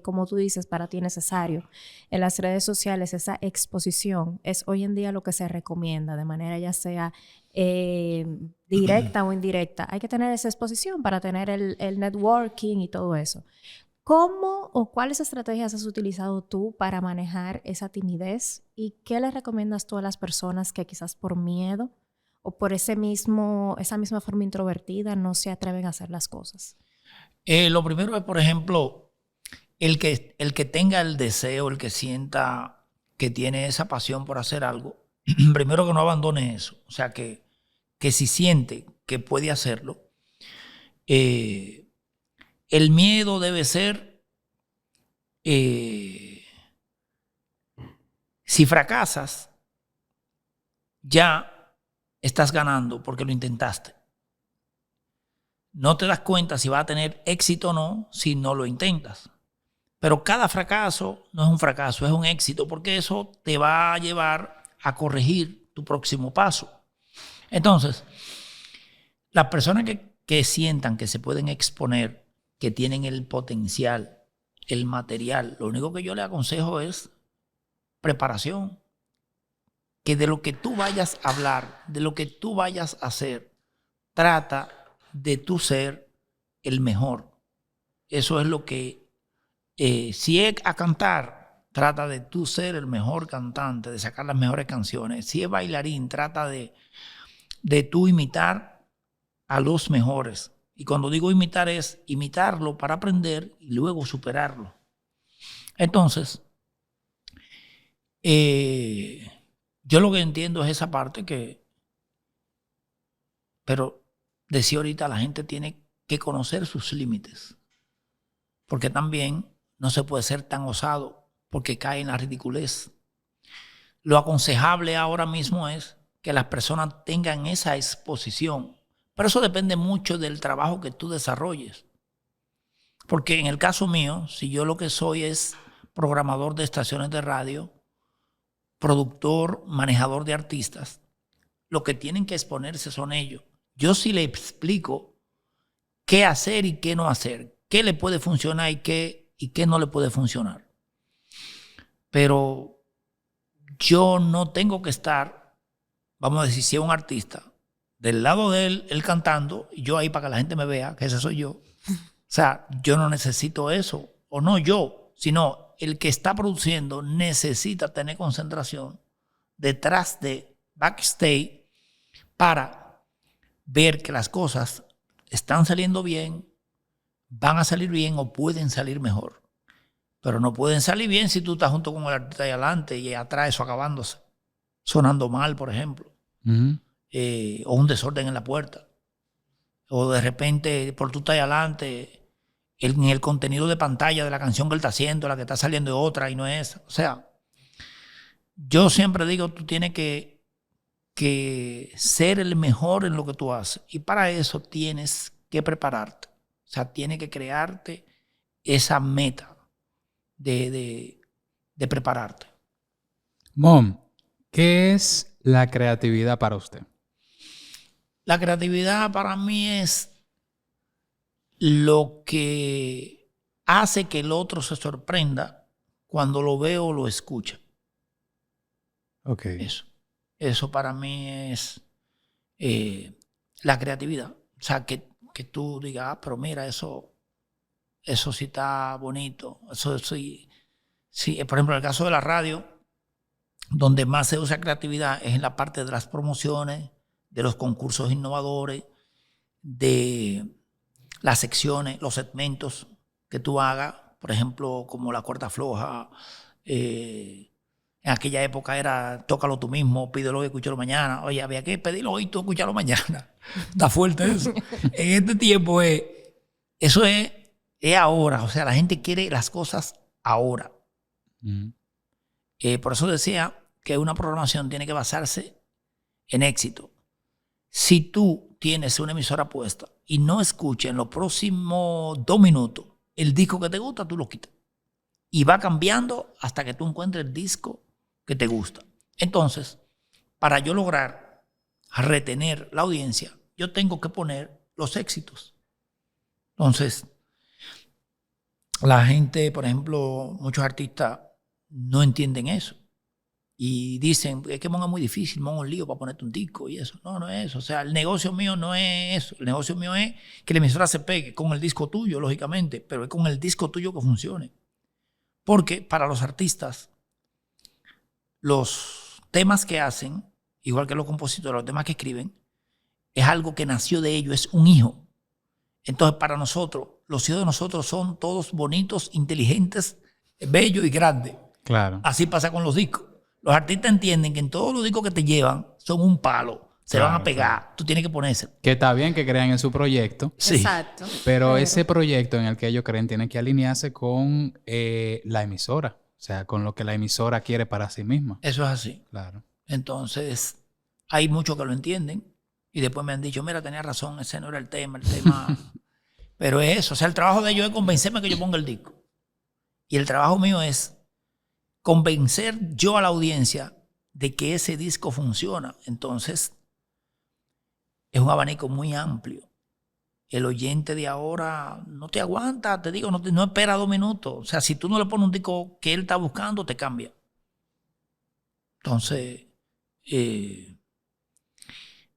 S2: como tú dices, para ti necesario, en las redes sociales esa exposición es hoy en día lo que se recomienda de manera ya sea directa o indirecta. Hay que tener esa exposición para tener el networking y todo eso. ¿Cómo o cuáles estrategias has utilizado tú para manejar esa timidez? ¿Y qué le recomiendas tú a las personas que quizás por miedo o por esa misma forma introvertida no se atreven a hacer las cosas?
S3: Lo primero es, por ejemplo, el que tenga el deseo, el que sienta que tiene esa pasión por hacer algo, primero que no abandone eso. O sea, que si siente que puede hacerlo, el miedo debe ser, si fracasas, ya estás ganando porque lo intentaste. No te das cuenta si vas a tener éxito o no si no lo intentas. Pero cada fracaso no es un fracaso, es un éxito porque eso te va a llevar a corregir tu próximo paso. Entonces, las personas que sientan que se pueden exponer, que tienen el potencial, el material, lo único que yo le aconsejo es preparación. Que de lo que tú vayas a hablar, de lo que tú vayas a hacer, trata de tú ser el mejor. Eso es lo que, si es a cantar, trata de tú ser el mejor cantante, de sacar las mejores canciones. Si es bailarín, trata de tú imitar a los mejores. Y cuando digo imitar es imitarlo para aprender y luego superarlo. Entonces, yo lo que entiendo es esa parte pero decía ahorita, la gente tiene que conocer sus límites. Porque también no se puede ser tan osado porque cae en la ridiculez. Lo aconsejable ahora mismo es que las personas tengan esa exposición. Pero eso depende mucho del trabajo que tú desarrolles. Porque en el caso mío, si yo lo que soy es programador de estaciones de radio, productor, manejador de artistas, lo que tienen que exponerse son ellos. Yo sí le explico qué hacer y qué no hacer, qué le puede funcionar y qué no le puede funcionar. Pero yo no tengo que estar, vamos a decir, si es un artista, del lado de él cantando, y yo ahí para que la gente me vea, que ese soy yo. O sea, yo no necesito eso, o no yo, sino el que está produciendo necesita tener concentración detrás de backstage para ver que las cosas están saliendo bien, van a salir bien o pueden salir mejor. Pero no pueden salir bien si tú estás junto con el artista ahí adelante y atrás eso acabándose, sonando mal, por ejemplo. O un desorden en la puerta. O de repente, por tú estás ahí adelante, en el contenido de pantalla de la canción que él está haciendo, la que está saliendo es otra y no es esa. O sea, yo siempre digo, tú tienes que ser el mejor en lo que tú haces. Y para eso tienes que prepararte. O sea, tienes que crearte esa meta de prepararte.
S1: Mom, ¿qué es la creatividad para usted?
S3: La creatividad para mí es lo que hace que el otro se sorprenda cuando lo ve o lo escucha.
S1: Ok.
S3: Eso para mí es la creatividad. O sea, que tú digas, pero mira, eso sí está bonito. Eso sí. Por ejemplo, en el caso de la radio, donde más se usa creatividad es en la parte de las promociones, de los concursos innovadores, de las secciones, los segmentos que tú hagas, por ejemplo, como la cuerda floja. En aquella época era tócalo tú mismo, pídelo y escúchalo mañana. Oye, había que pedirlo hoy y tú escucharlo mañana. Está fuerte eso. En este tiempo eso es ahora. O sea, la gente quiere las cosas ahora. Por eso decía que una programación tiene que basarse en éxito. Si tú tienes una emisora puesta y no escuchas en los próximos 2 minutos el disco que te gusta, tú lo quitas. Y va cambiando hasta que tú encuentres el disco que te gusta. Entonces, para yo lograr retener la audiencia, yo tengo que poner los éxitos. Entonces, la gente, por ejemplo, muchos artistas no entienden eso. Y dicen, es que Mon es muy difícil, Mon es un lío para ponerte un disco y eso. No, no es eso. O sea, el negocio mío no es eso. El negocio mío es que la emisora se pegue con el disco tuyo, lógicamente, pero es con el disco tuyo que funcione. Porque para los artistas, los temas que hacen, igual que los compositores, los temas que escriben, es algo que nació de ellos, es un hijo. Entonces, para nosotros, los hijos de nosotros son todos bonitos, inteligentes, bellos y grandes.
S1: Claro.
S3: Así pasa con los discos. Los artistas entienden que en todos los discos que te llevan son un palo. Se van a pegar. Claro. Tú tienes que ponerse.
S1: Que está bien que crean en su proyecto.
S3: Sí.
S2: Exacto.
S1: Pero ese proyecto en el que ellos creen tiene que alinearse con la emisora. O sea, con lo que la emisora quiere para sí misma.
S3: Eso es así.
S1: Claro.
S3: Entonces, hay muchos que lo entienden. Y después me han dicho, mira, tenía razón, ese no era el tema. El tema... Pero es eso. O sea, el trabajo de ellos es convencerme que yo ponga el disco. Y el trabajo mío es convencer yo a la audiencia de que ese disco funciona. Entonces, es un abanico muy amplio. El oyente de ahora no te aguanta, te digo, no espera 2 minutos. O sea, si tú no le pones un disco que él está buscando, te cambia. Entonces,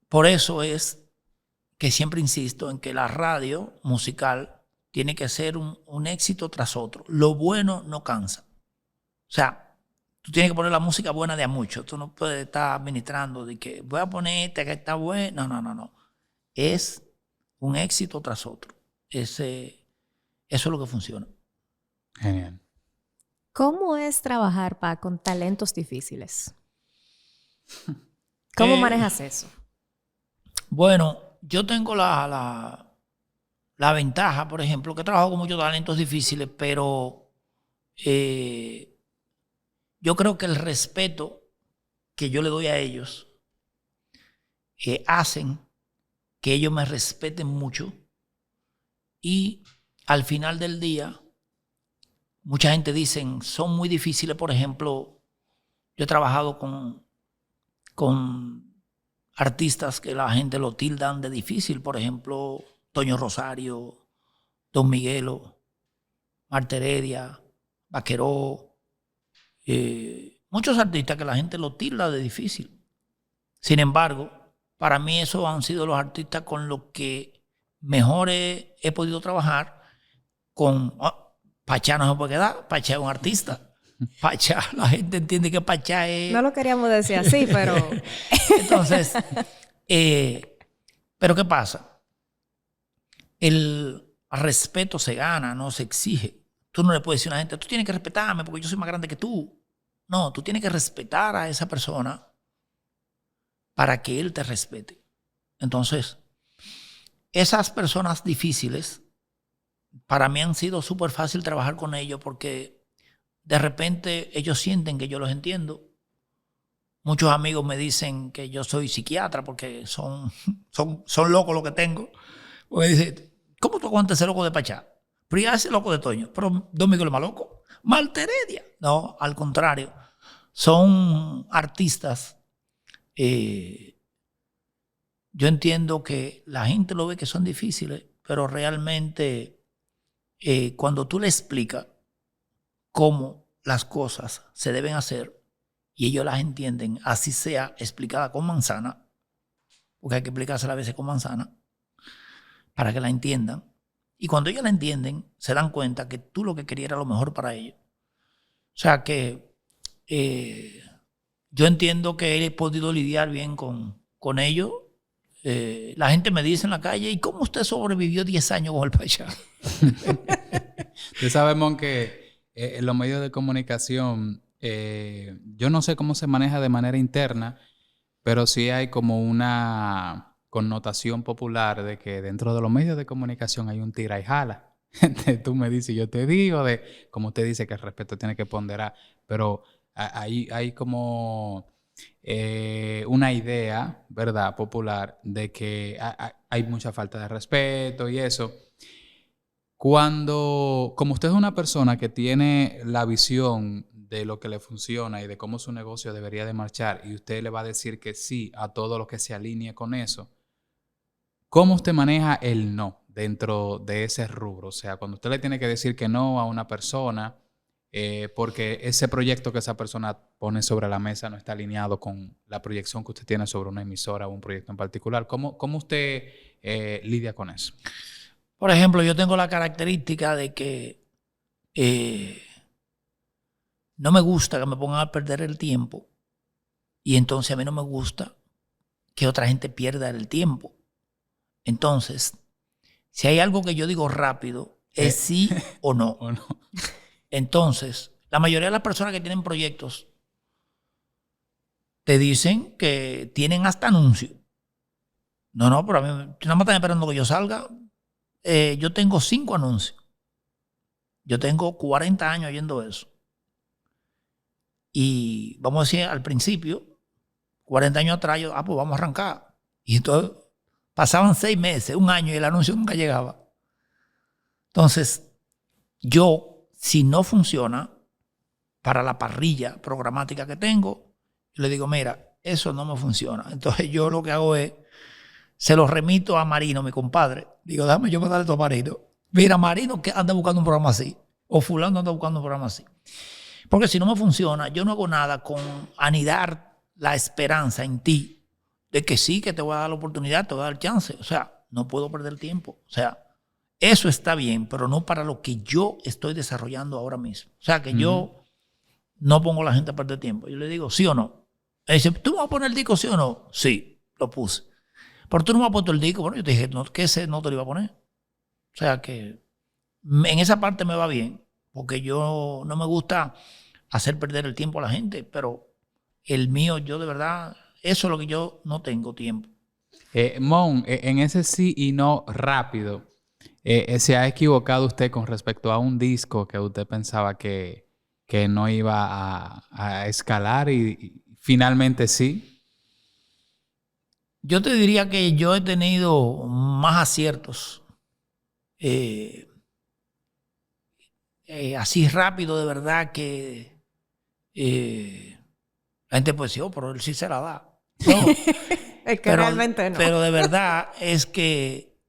S3: por eso es que siempre insisto en que la radio musical tiene que ser un éxito tras otro. Lo bueno no cansa. O sea, tú tienes que poner la música buena de a mucho. Tú no puedes estar administrando de que voy a poner esta que está buena. No. Es un éxito tras otro. Eso es lo que funciona.
S1: Genial.
S2: ¿Cómo es trabajar, Pa, con talentos difíciles? ¿Cómo manejas eso?
S3: Bueno, yo tengo la ventaja, por ejemplo, que he trabajado con muchos talentos difíciles, pero yo creo que el respeto que yo le doy a ellos hacen que ellos me respeten mucho y al final del día mucha gente dice son muy difíciles. Por ejemplo, yo he trabajado con artistas que la gente lo tildan de difícil, por ejemplo, Toño Rosario, Don Miguelo, Marta Heredia, Vaqueró, muchos artistas que la gente lo tilda de difícil. Sin embargo, para mí esos han sido los artistas con los que mejor he podido trabajar. Con Pachá no se puede quedar, Pachá es un artista. Pachá, la gente entiende que Pachá es...
S2: No lo queríamos decir así, pero...
S3: Entonces, pero ¿qué pasa? El respeto se gana, no se exige. Tú no le puedes decir a una gente, tú tienes que respetarme porque yo soy más grande que tú. No, tú tienes que respetar a esa persona para que él te respete. Entonces, esas personas difíciles, para mí han sido súper fácil trabajar con ellos porque de repente ellos sienten que yo los entiendo. Muchos amigos me dicen que yo soy psiquiatra porque son locos lo que tengo. Porque dicen, ¿cómo tú aguantas ese loco de Pachá? Pero ya ese loco de Toño. Pero Don Miguel es más loco. Marta Heredia. No, al contrario. Son artistas. Yo entiendo que la gente lo ve que son difíciles, pero realmente cuando tú le explicas cómo las cosas se deben hacer y ellos las entienden, así sea explicada con manzana, porque hay que explicársela a veces con manzana, para que la entiendan. Y cuando ellos la entienden, se dan cuenta que tú lo que querías era lo mejor para ellos. O sea que yo entiendo que he podido lidiar bien con ellos. La gente me dice en la calle, ¿y cómo usted sobrevivió 10 años con el Pachá?
S1: Ustedes sabemos que en los medios de comunicación, yo no sé cómo se maneja de manera interna, pero sí hay como una connotación popular de que dentro de los medios de comunicación hay un tira y jala. Tú me dices, yo te digo, de como usted dice que el respeto tiene que ponderar, pero hay como una idea, ¿verdad?, popular de que hay mucha falta de respeto y eso. Como usted es una persona que tiene la visión de lo que le funciona y de cómo su negocio debería de marchar y usted le va a decir que sí a todo lo que se alinee con eso, ¿cómo usted maneja el no dentro de ese rubro? O sea, cuando usted le tiene que decir que no a una persona porque ese proyecto que esa persona pone sobre la mesa no está alineado con la proyección que usted tiene sobre una emisora o un proyecto en particular, ¿cómo usted lidia con eso?
S3: Por ejemplo, yo tengo la característica de que no me gusta que me pongan a perder el tiempo y entonces a mí no me gusta que otra gente pierda el tiempo. Entonces, si hay algo que yo digo rápido, es sí o no.
S1: ¿O no?
S3: Entonces, la mayoría de las personas que tienen proyectos te dicen que tienen hasta anuncios. No, pero a mí nada más están esperando que yo salga. Yo tengo 5 anuncios. Yo tengo 40 años oyendo eso. Y vamos a decir, al principio, 40 años atrás, yo, pues vamos a arrancar. Y entonces pasaban 6 meses, 1 año y el anuncio nunca llegaba. Entonces, yo, si no funciona para la parrilla programática que tengo, yo le digo, mira, eso no me funciona. Entonces yo lo que hago es, se lo remito a Marino, mi compadre. Digo, déjame yo mandarle esto a Marino. Mira, Marino que anda buscando un programa así. O fulano anda buscando un programa así. Porque si no me funciona, yo no hago nada con anidar la esperanza en ti de que sí, que te voy a dar la oportunidad, te voy a dar chance. O sea, no puedo perder tiempo. O sea, eso está bien, pero no para lo que yo estoy desarrollando ahora mismo. O sea, que yo no pongo a la gente a perder tiempo. Yo le digo, ¿sí o no? Él dice, ¿tú me vas a poner el disco, sí o no? Sí, lo puse. Pero tú no me has puesto el disco. Bueno, yo te dije no, que ese no te lo iba a poner. O sea, que en esa parte me va bien, porque yo no me gusta hacer perder el tiempo a la gente, pero el mío, yo de verdad, eso es lo que yo no tengo tiempo.
S1: Mon, en ese sí y no rápido, ¿se ha equivocado usted con respecto a un disco que usted pensaba que no iba a escalar y finalmente sí?
S3: Yo te diría que yo he tenido más aciertos. Así rápido, de verdad, que la gente puede decir, oh, pero él sí se la da. No,
S2: Es que realmente no.
S3: Pero de verdad es que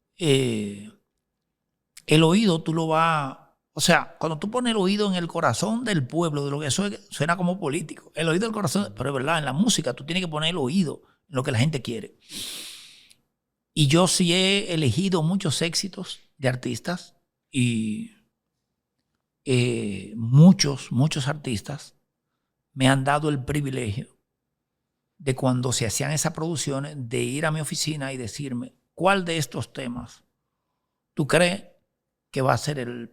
S3: el oído tú lo vas... O sea, cuando tú pones el oído en el corazón del pueblo, de lo que eso suena como político, el oído del corazón, pero es verdad, en la música tú tienes que poner el oído en lo que la gente quiere. Y yo sí he elegido muchos éxitos de artistas y muchos artistas me han dado el privilegio de cuando se hacían esas producciones, de ir a mi oficina y decirme, ¿cuál de estos temas tú crees que va a ser el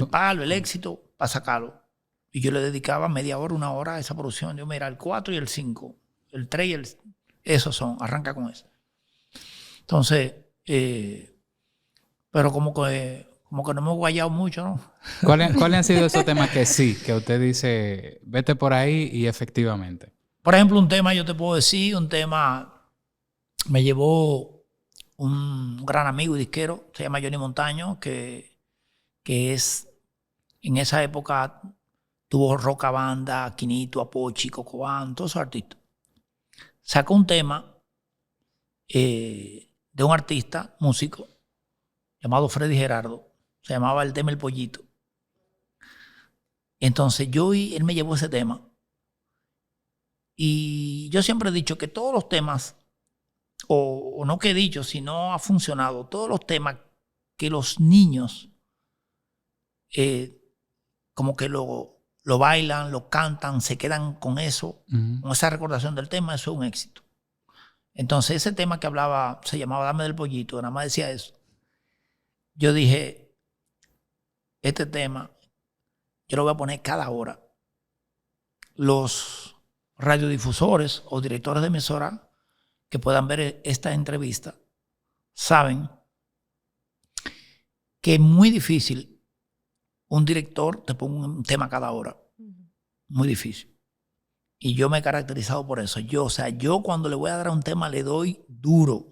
S3: palo, el éxito para sacarlo? Y yo le dedicaba media hora, una hora a esa producción. Yo, mira, el 4 y el 5, el 3 y esos son, arranca con eso. Entonces, pero como que no hemos guayado mucho, ¿no?
S1: ¿Cuáles han sido esos temas que sí, que usted dice, vete por ahí y efectivamente?
S3: Por ejemplo, un tema, yo te puedo decir, un tema me llevó un gran amigo y disquero, se llama Johnny Montaño, que es, en esa época tuvo Roca Banda, Quinito, Apochi, Cocobán, todos esos artistas. Sacó un tema de un artista, músico, llamado Freddy Gerardo. Se llamaba el tema El Pollito. Entonces él me llevó ese tema. Y yo siempre he dicho que todos los temas, o no que he dicho, sino ha funcionado, todos los temas que los niños como que lo bailan, lo cantan, se quedan con eso, con esa recordación del tema, eso es un éxito. Entonces ese tema que hablaba, se llamaba Dame del Pollito, nada más decía eso. Yo dije, este tema, yo lo voy a poner cada hora. Los radiodifusores o directores de emisora que puedan ver esta entrevista saben que es muy difícil un director te ponga un tema cada hora. Muy difícil. Y yo me he caracterizado por eso. Yo cuando le voy a dar a un tema le doy duro.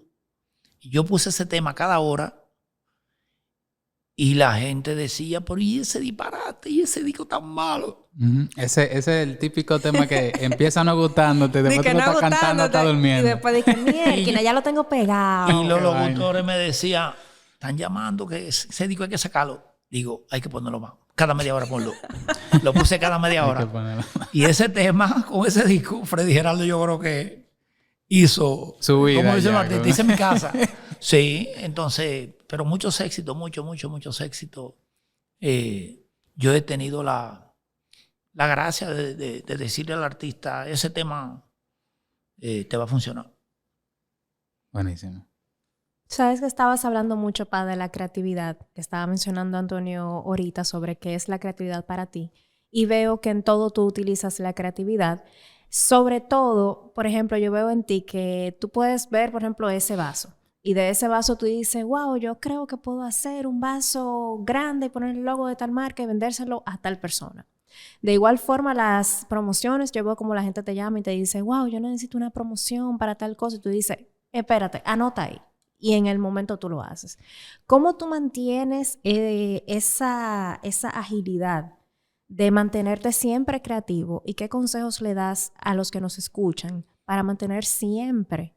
S3: Y yo puse ese tema cada hora y la gente decía, pero ¿y ese disparate? ¿Y ese disco tan malo?
S1: Ese es el típico tema que empieza no gustándote, después tú lo estás cantando, estás durmiendo.
S2: Y después dije, mierda, ya lo tengo pegado.
S3: Y los locutores me decían, están llamando que ese disco hay que sacarlo. Digo, hay que ponerlo más. Cada media hora ponlo. Lo puse cada media hora. Y ese tema, con ese disco, Freddy Gerardo yo creo que hizo
S1: su vida.
S3: Como dice Martín, hice mi casa. Sí, entonces, pero muchos éxitos, muchos éxitos. Yo he tenido la gracia de decirle al artista, ese tema te va a funcionar.
S1: Buenísimo.
S2: Sabes que estabas hablando mucho, Pa, de la creatividad, que estaba mencionando Antonio ahorita sobre qué es la creatividad para ti. Y veo que en todo tú utilizas la creatividad. Sobre todo, por ejemplo, yo veo en ti que tú puedes ver, por ejemplo, ese vaso. Y de ese vaso tú dices, wow, yo creo que puedo hacer un vaso grande y poner el logo de tal marca y vendérselo a tal persona. De igual forma, las promociones, yo veo como la gente te llama y te dice, wow, yo necesito una promoción para tal cosa. Y tú dices, espérate, anota ahí. Y en el momento tú lo haces. ¿Cómo tú mantienes esa agilidad de mantenerte siempre creativo? ¿Y qué consejos le das a los que nos escuchan para mantener siempre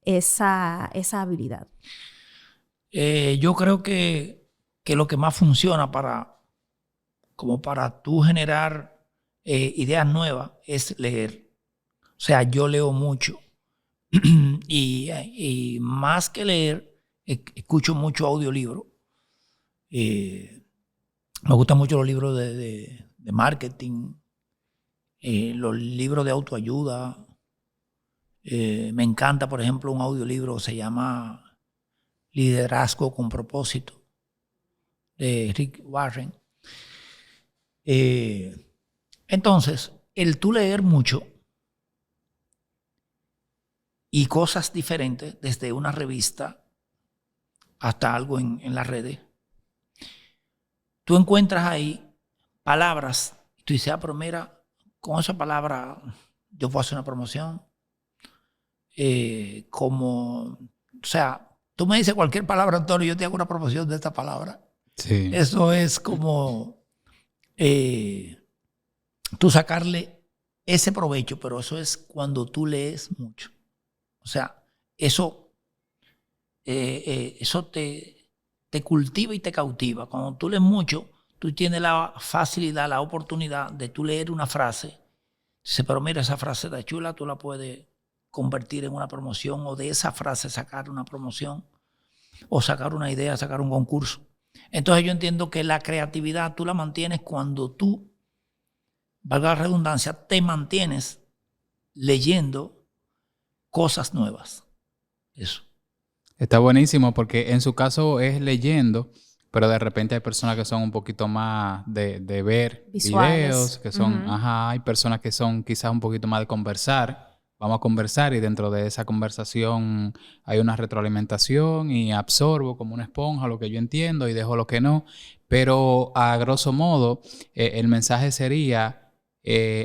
S2: esa habilidad?
S3: Yo creo que lo que más funciona para tú generar ideas nuevas es leer. O sea, yo leo mucho. Y más que leer, Escucho mucho audiolibro. Me gustan mucho los libros de marketing, los libros de autoayuda. Me encanta, por ejemplo, un audiolibro, se llama Liderazgo con propósito, de Rick Warren. Entonces, el tú leer mucho y cosas diferentes, desde una revista hasta algo en las redes, tú encuentras ahí palabras, y tú dices, pero mira, con esa palabra yo puedo hacer una promoción. O sea, tú me dices cualquier palabra, Antonio, yo te hago una promoción de esta palabra.
S1: Sí.
S3: Eso es como tú sacarle ese provecho, pero eso es cuando tú lees mucho. O sea, eso te cultiva y te cautiva. Cuando tú lees mucho, tú tienes la facilidad, la oportunidad de tú leer una frase. Dices, pero mira, esa frase está chula, tú la puedes convertir en una promoción, o de esa frase sacar una promoción, o sacar una idea, sacar un concurso. Entonces yo entiendo que la creatividad tú la mantienes cuando tú, valga la redundancia, te mantienes leyendo cosas nuevas. Eso.
S1: Está buenísimo porque en su caso es leyendo, pero de repente hay personas que son un poquito más de ver
S2: Visuales.
S1: videos, que son, hay personas que son quizás un poquito más de conversar. Vamos a conversar y dentro de esa conversación hay una retroalimentación y absorbo como una esponja lo que yo entiendo y dejo lo que no. Pero a grosso modo, el mensaje sería,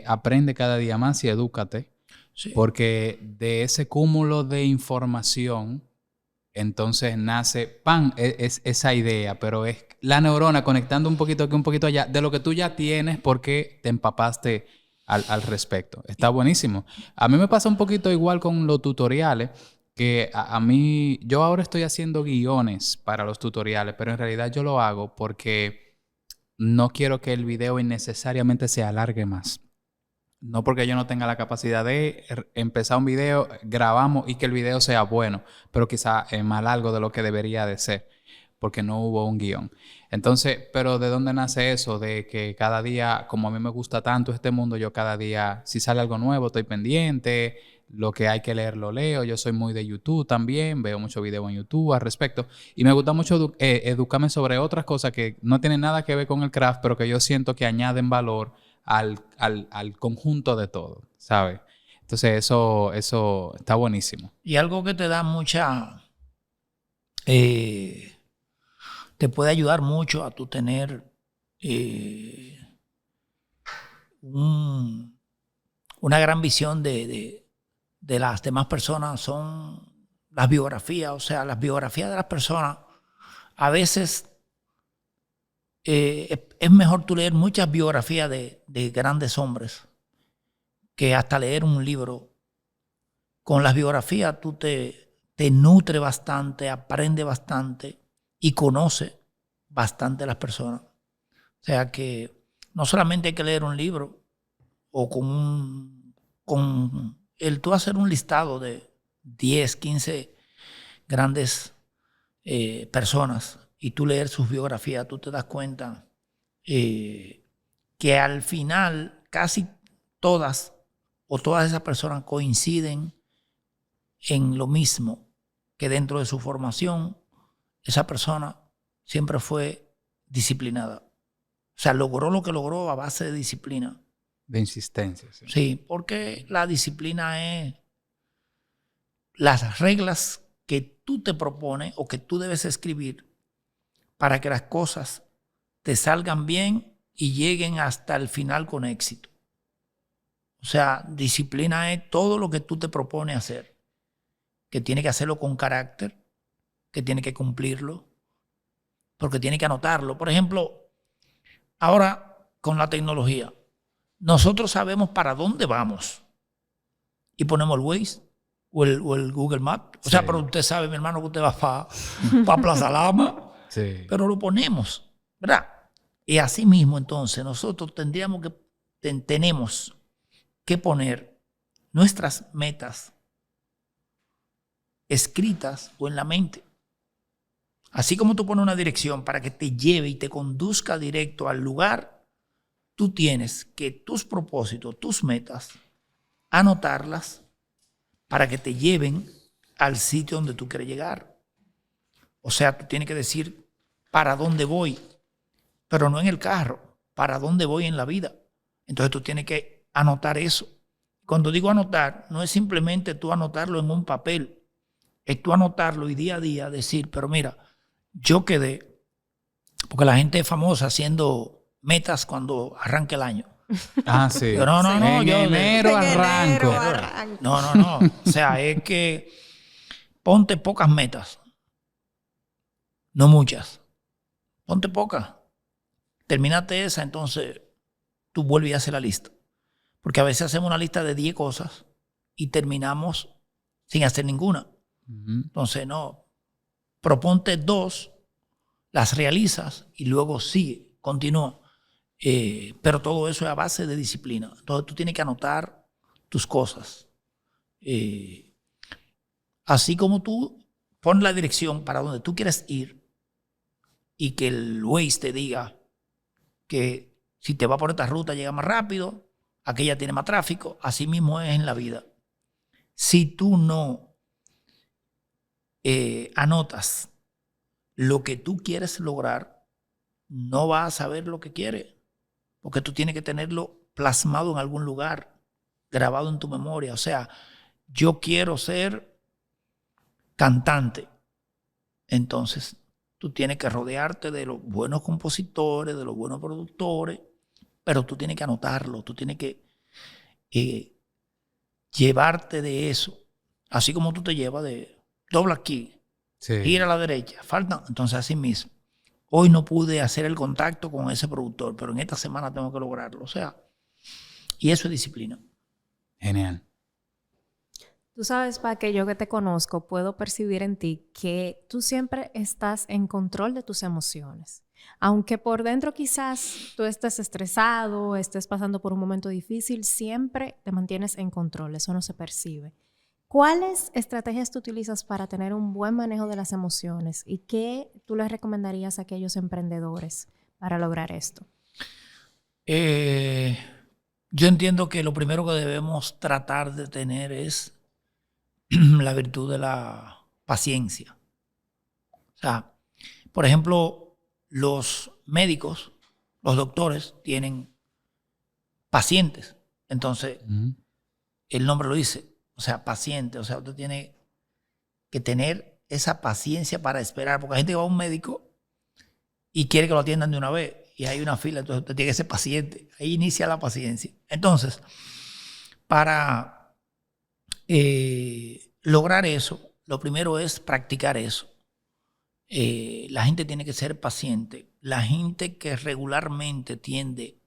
S1: aprende cada día más y edúcate,
S3: Sí.
S1: porque de ese cúmulo de información, entonces nace, ¡pam!, es esa idea, pero es la neurona conectando un poquito aquí, un poquito allá, de lo que tú ya tienes porque te empapaste al respecto. Está buenísimo. A mí me pasa un poquito igual con los tutoriales, que a mí, yo ahora estoy haciendo guiones para los tutoriales, pero en realidad yo lo hago porque no quiero que el video innecesariamente se alargue más. No porque yo no tenga la capacidad de empezar un video, grabamos y que el video sea bueno, pero quizá es más largo de lo que debería de ser, porque no hubo un guión. Entonces, ¿pero de dónde nace eso? De que cada día, como a mí me gusta tanto este mundo, yo cada día, si sale algo nuevo, estoy pendiente, lo que hay que leer lo leo. Yo soy muy de YouTube también, veo mucho video en YouTube al respecto. Y me gusta mucho educarme sobre otras cosas que no tienen nada que ver con el craft, pero que yo siento que añaden valor al conjunto de todo, ¿sabes? Entonces eso está buenísimo.
S3: Y algo que te da mucha, te puede ayudar mucho a tu tener una gran visión de las demás personas son las biografías. O sea, las biografías de las personas a veces es mejor tú leer muchas biografías de grandes hombres que hasta leer un libro. Con las biografías tú te nutre bastante, aprende bastante y conoce bastante a las personas. O sea que no solamente hay que leer un libro o con tú hacer un listado de 10, 15 grandes personas y tú leer sus biografías, tú te das cuenta que al final casi todas esas personas coinciden en lo mismo, que dentro de su formación esa persona siempre fue disciplinada. O sea, logró lo que logró a base de disciplina.
S1: De insistencia. Sí,
S3: sí, porque la disciplina es las reglas que tú te propones o que tú debes escribir para que las cosas te salgan bien y lleguen hasta el final con éxito. O sea, disciplina es todo lo que tú te propones hacer, que tiene que hacerlo con carácter, que tiene que cumplirlo, porque tiene que anotarlo. Por ejemplo, ahora con la tecnología, nosotros sabemos para dónde vamos y ponemos el Waze o el Google Maps. O sea, pero usted sabe, mi hermano, que usted va para Plaza Lama,
S1: sí,
S3: pero lo ponemos, ¿verdad? Y así mismo, entonces, nosotros tenemos que poner nuestras metas escritas o en la mente. Así como tú pones una dirección para que te lleve y te conduzca directo al lugar, tú tienes que tus propósitos, tus metas, anotarlas para que te lleven al sitio donde tú quieres llegar. O sea, tú tienes que decir para dónde voy, pero no en el carro, para dónde voy en la vida. Entonces tú tienes que anotar eso. Cuando digo anotar, no es simplemente tú anotarlo en un papel, es tú anotarlo y día a día decir, pero mira, yo quedé, porque la gente es famosa haciendo metas cuando arranca el año.
S1: Ah, sí.
S3: Yo, no,
S1: En
S3: yo
S1: enero
S2: En
S1: arranco.
S2: enero arranco.
S3: no. O sea, es que ponte pocas metas, no muchas. Ponte pocas. Terminaste esa, entonces tú vuelves y haces la lista. Porque a veces hacemos una lista de 10 cosas y terminamos sin hacer ninguna. Entonces, no. Proponte 2, las realizas y luego sigue, continúa. Pero todo eso es a base de disciplina. Entonces tú tienes que anotar tus cosas. Así como tú pones la dirección para donde tú quieres ir y que el Waze te diga que si te va por esta ruta llega más rápido, aquella tiene más tráfico, así mismo es en la vida. Si tú no anotas lo que tú quieres lograr, no vas a saber lo que quieres, porque tú tienes que tenerlo plasmado en algún lugar, grabado en tu memoria. O sea, yo quiero ser cantante. Entonces, tú tienes que rodearte de los buenos compositores, de los buenos productores, pero tú tienes que anotarlo, tú tienes que llevarte de eso. Así como tú te llevas de dobla aquí, gira a la derecha, falta. Entonces, así mismo. Hoy no pude hacer el contacto con ese productor, pero en esta semana tengo que lograrlo. O sea, y eso es disciplina.
S1: Genial.
S2: Tú sabes, Pa, que yo que te conozco puedo percibir en ti que tú siempre estás en control de tus emociones. Aunque por dentro quizás tú estés estresado, estés pasando por un momento difícil, siempre te mantienes en control, eso no se percibe. ¿Cuáles estrategias tú utilizas para tener un buen manejo de las emociones y qué tú les recomendarías a aquellos emprendedores para lograr esto?
S3: Yo entiendo que lo primero que debemos tratar de tener es la virtud de la paciencia. O sea, por ejemplo, los médicos, los doctores tienen pacientes. Entonces, el nombre lo dice. O sea, paciente. O sea, usted tiene que tener esa paciencia para esperar. Porque la gente va a un médico y quiere que lo atiendan de una vez. Y hay una fila, entonces usted tiene que ser paciente. Ahí inicia la paciencia. Entonces, para lograr eso, lo primero es practicar eso. La gente tiene que ser paciente. La gente que regularmente tiende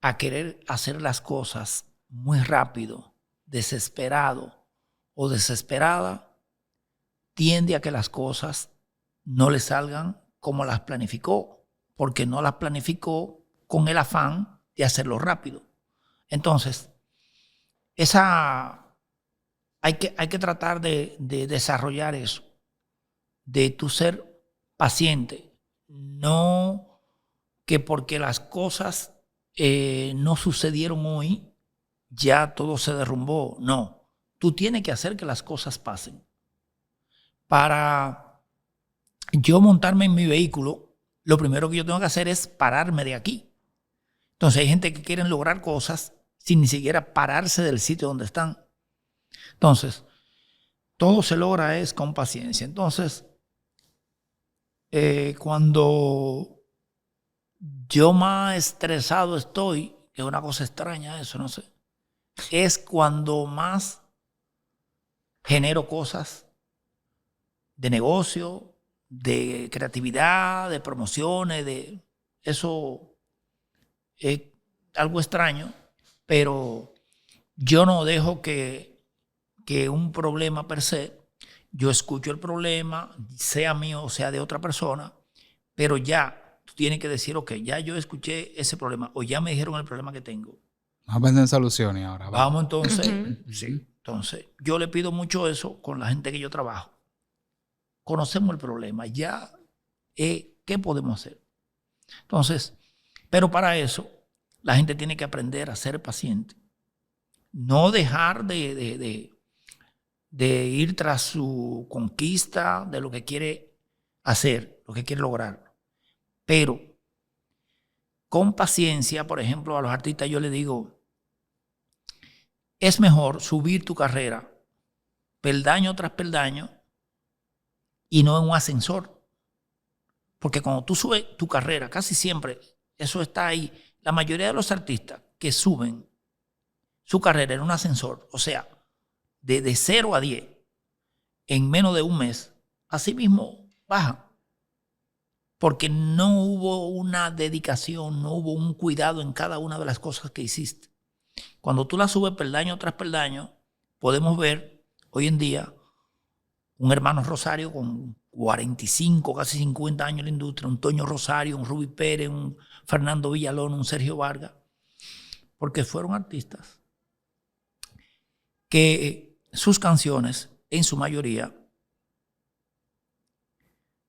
S3: a querer hacer las cosas muy rápido, desesperado o desesperada, tiende a que las cosas no le salgan como las planificó, porque no las planificó con el afán de hacerlo rápido. Entonces, hay que tratar de desarrollar eso, de tu ser paciente, no que porque las cosas no sucedieron hoy, ya todo se derrumbó. No, tú tienes que hacer que las cosas pasen. Para yo montarme en mi vehículo, lo primero que yo tengo que hacer es pararme de aquí. Entonces hay gente que quiere lograr cosas sin ni siquiera pararse del sitio donde están. Entonces, todo se logra es con paciencia. Entonces, cuando yo más estresado estoy, que es una cosa extraña eso, no sé, es cuando más genero cosas de negocio, de creatividad, de promociones, de eso es algo extraño, pero yo no dejo que un problema per se, yo escucho el problema, sea mío o sea de otra persona, pero ya tú tienes que decir, ok, ya yo escuché ese problema o ya me dijeron el problema que tengo.
S1: Vamos a pensar en soluciones ahora.
S3: Vamos entonces, sí. Entonces, yo le pido mucho eso con la gente que yo trabajo. conocemos el problema, ya ¿qué podemos hacer? Entonces, pero para eso la gente tiene que aprender a ser paciente, no dejar de ir tras su conquista de lo que quiere hacer, lo que quiere lograr. Pero con paciencia, por ejemplo, a los artistas yo les digo, es mejor subir tu carrera peldaño tras peldaño y no en un ascensor. Porque cuando tú subes tu carrera, casi siempre eso está ahí. La mayoría de los artistas que suben su carrera en un ascensor, o sea, de 0 a 10 en menos de un mes, así mismo bajan. Porque no hubo una dedicación, no hubo un cuidado en cada una de las cosas que hiciste. Cuando tú la subes peldaño tras peldaño, podemos ver hoy en día un hermano Rosario con 45, casi 50 años en la industria, un Toño Rosario, un Ruby Pérez, un Fernando Villalón, un Sergio Vargas, porque fueron artistas que sus canciones, en su mayoría,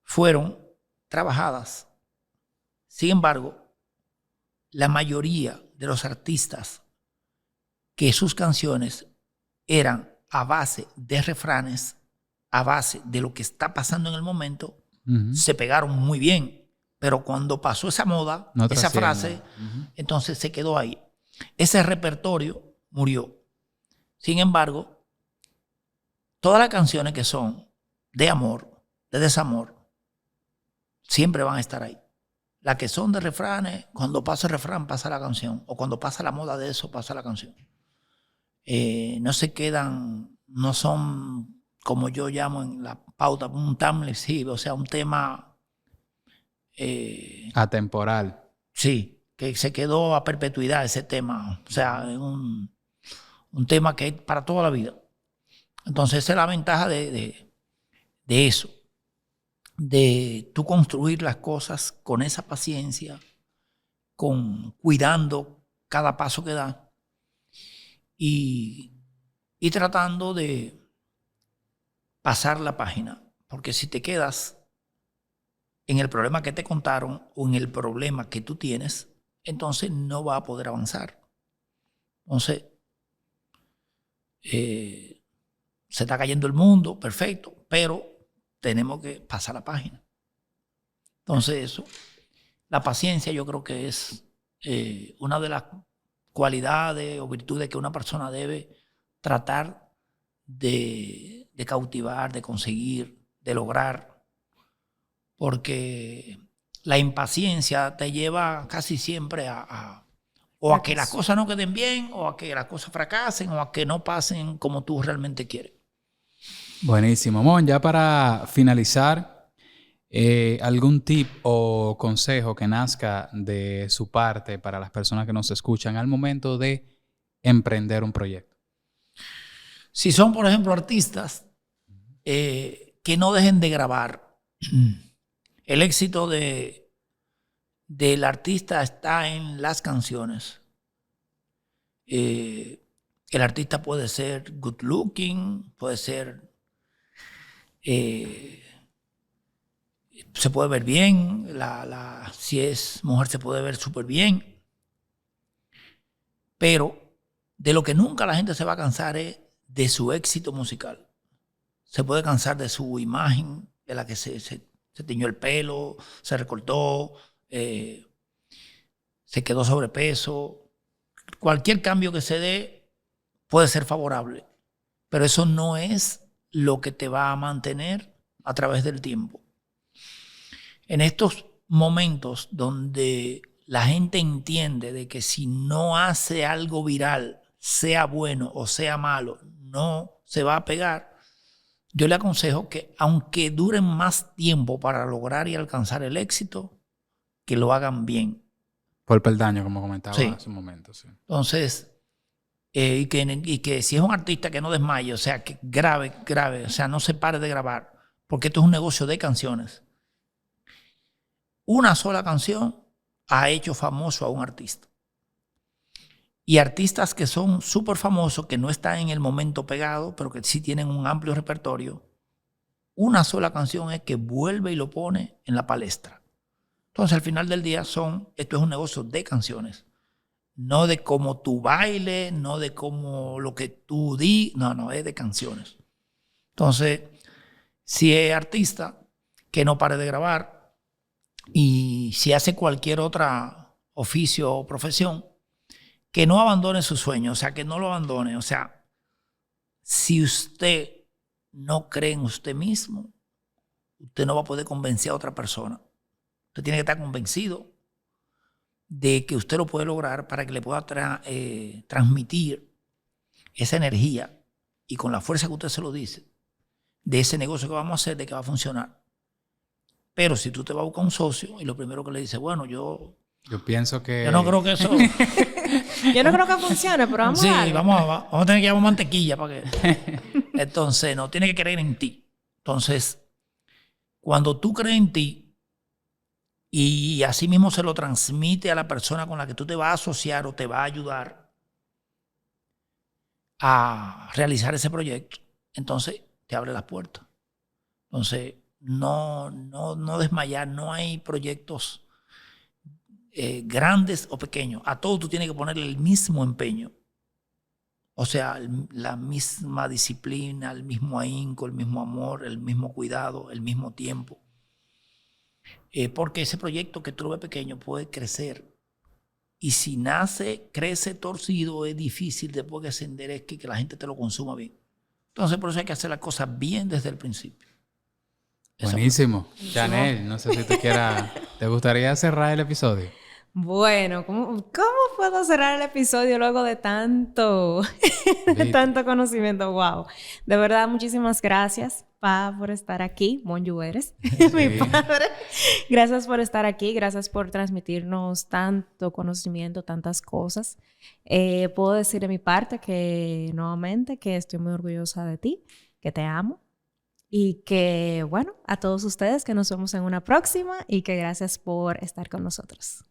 S3: fueron trabajadas. Sin embargo, la mayoría de los artistas que sus canciones eran a base de refranes, a base de lo que está pasando en el momento, se pegaron muy bien. Pero cuando pasó esa moda, no esa frase, entonces se quedó ahí. Ese repertorio murió. Sin embargo, todas las canciones que son de amor, de desamor, siempre van a estar ahí. Las que son de refranes, cuando pasa el refrán, pasa la canción. O cuando pasa la moda de eso, pasa la canción. No se quedan, no son, como yo llamo en la pauta, un timeless hit, o sea, un tema
S1: atemporal.
S3: Sí, que se quedó a perpetuidad ese tema. O sea, es un tema que es para toda la vida. Entonces, esa es la ventaja de eso. De tú construir las cosas con esa paciencia, cuidando cada paso que das y tratando de pasar la página. Porque si te quedas en el problema que te contaron o en el problema que tú tienes, entonces no vas a poder avanzar. Entonces, se está cayendo el mundo, perfecto, pero tenemos que pasar la página. Entonces eso, la paciencia yo creo que es una de las cualidades o virtudes que una persona debe tratar de cautivar, de conseguir, de lograr, porque la impaciencia te lleva casi siempre a que las cosas no queden bien, o a que las cosas fracasen, o a que no pasen como tú realmente quieres.
S1: Buenísimo. Mon, ya para finalizar, ¿algún tip o consejo que nazca de su parte para las personas que nos escuchan al momento de emprender un proyecto?
S3: Si son, por ejemplo, artistas, que no dejen de grabar. El éxito del artista está en las canciones. El artista puede ser good looking, puede ser... se puede ver bien, si es mujer se puede ver súper bien, pero de lo que nunca la gente se va a cansar es de su éxito musical. Se puede cansar de su imagen, de la que se tiñó el pelo, se recortó, se quedó sobrepeso. Cualquier cambio que se dé puede ser favorable, pero eso no es lo que te va a mantener a través del tiempo. En estos momentos donde la gente entiende de que si no hace algo viral, sea bueno o sea malo, no se va a pegar, yo le aconsejo que aunque duren más tiempo para lograr y alcanzar el éxito, que lo hagan bien.
S1: Por peldaño, como comentaba hace un momento. Sí.
S3: Entonces, y que si es un artista que no desmaye, o sea, que grabe, o sea, no se pare de grabar, porque esto es un negocio de canciones. Una sola canción ha hecho famoso a un artista. Y artistas que son súper famosos, que no están en el momento pegado, pero que sí tienen un amplio repertorio, una sola canción es que vuelve y lo pone en la palestra. Entonces, al final del día esto es un negocio de canciones. No de cómo tú bailes, no de cómo lo que tú di, no, es de canciones. Entonces, si es artista, que no pare de grabar, y si hace cualquier otra oficio o profesión, que no abandone su sueño, o sea, que no lo abandone. O sea, si usted no cree en usted mismo, usted no va a poder convencer a otra persona. Usted tiene que estar convencido de que usted lo puede lograr para que le pueda transmitir esa energía y con la fuerza que usted se lo dice, de ese negocio que vamos a hacer, de que va a funcionar. Pero si tú te vas a buscar un socio y lo primero que le dice, bueno, yo
S1: pienso que...
S3: Yo no creo que eso...
S2: Yo no creo que funcione, pero vamos a darle.
S3: vamos a tener que llevar mantequilla para que... Entonces, no, tiene que creer en ti. Entonces, cuando tú crees en ti y así mismo se lo transmite a la persona con la que tú te vas a asociar o te va a ayudar a realizar ese proyecto, entonces te abre las puertas. Entonces, no desmayar, no hay proyectos grandes o pequeños. A todos tú tienes que ponerle el mismo empeño. O sea, la misma disciplina, el mismo ahínco, el mismo amor, el mismo cuidado, el mismo tiempo. Porque ese proyecto que tú lo ves pequeño puede crecer. Y si crece torcido, es difícil después que se enderezque que la gente te lo consuma bien. Entonces, por eso hay que hacer las cosas bien desde el principio.
S1: Buenísimo. Chanel, no sé si ¿te gustaría cerrar el episodio?
S2: Bueno, ¿cómo puedo cerrar el episodio luego de tanto conocimiento? Wow. De verdad, muchísimas gracias, Pa, por estar aquí. Monju eres, mi padre. Gracias por estar aquí. Gracias por transmitirnos tanto conocimiento, tantas cosas. Puedo decir de mi parte nuevamente, que estoy muy orgullosa de ti, que te amo. Y que, bueno, a todos ustedes que nos vemos en una próxima y que gracias por estar con nosotros.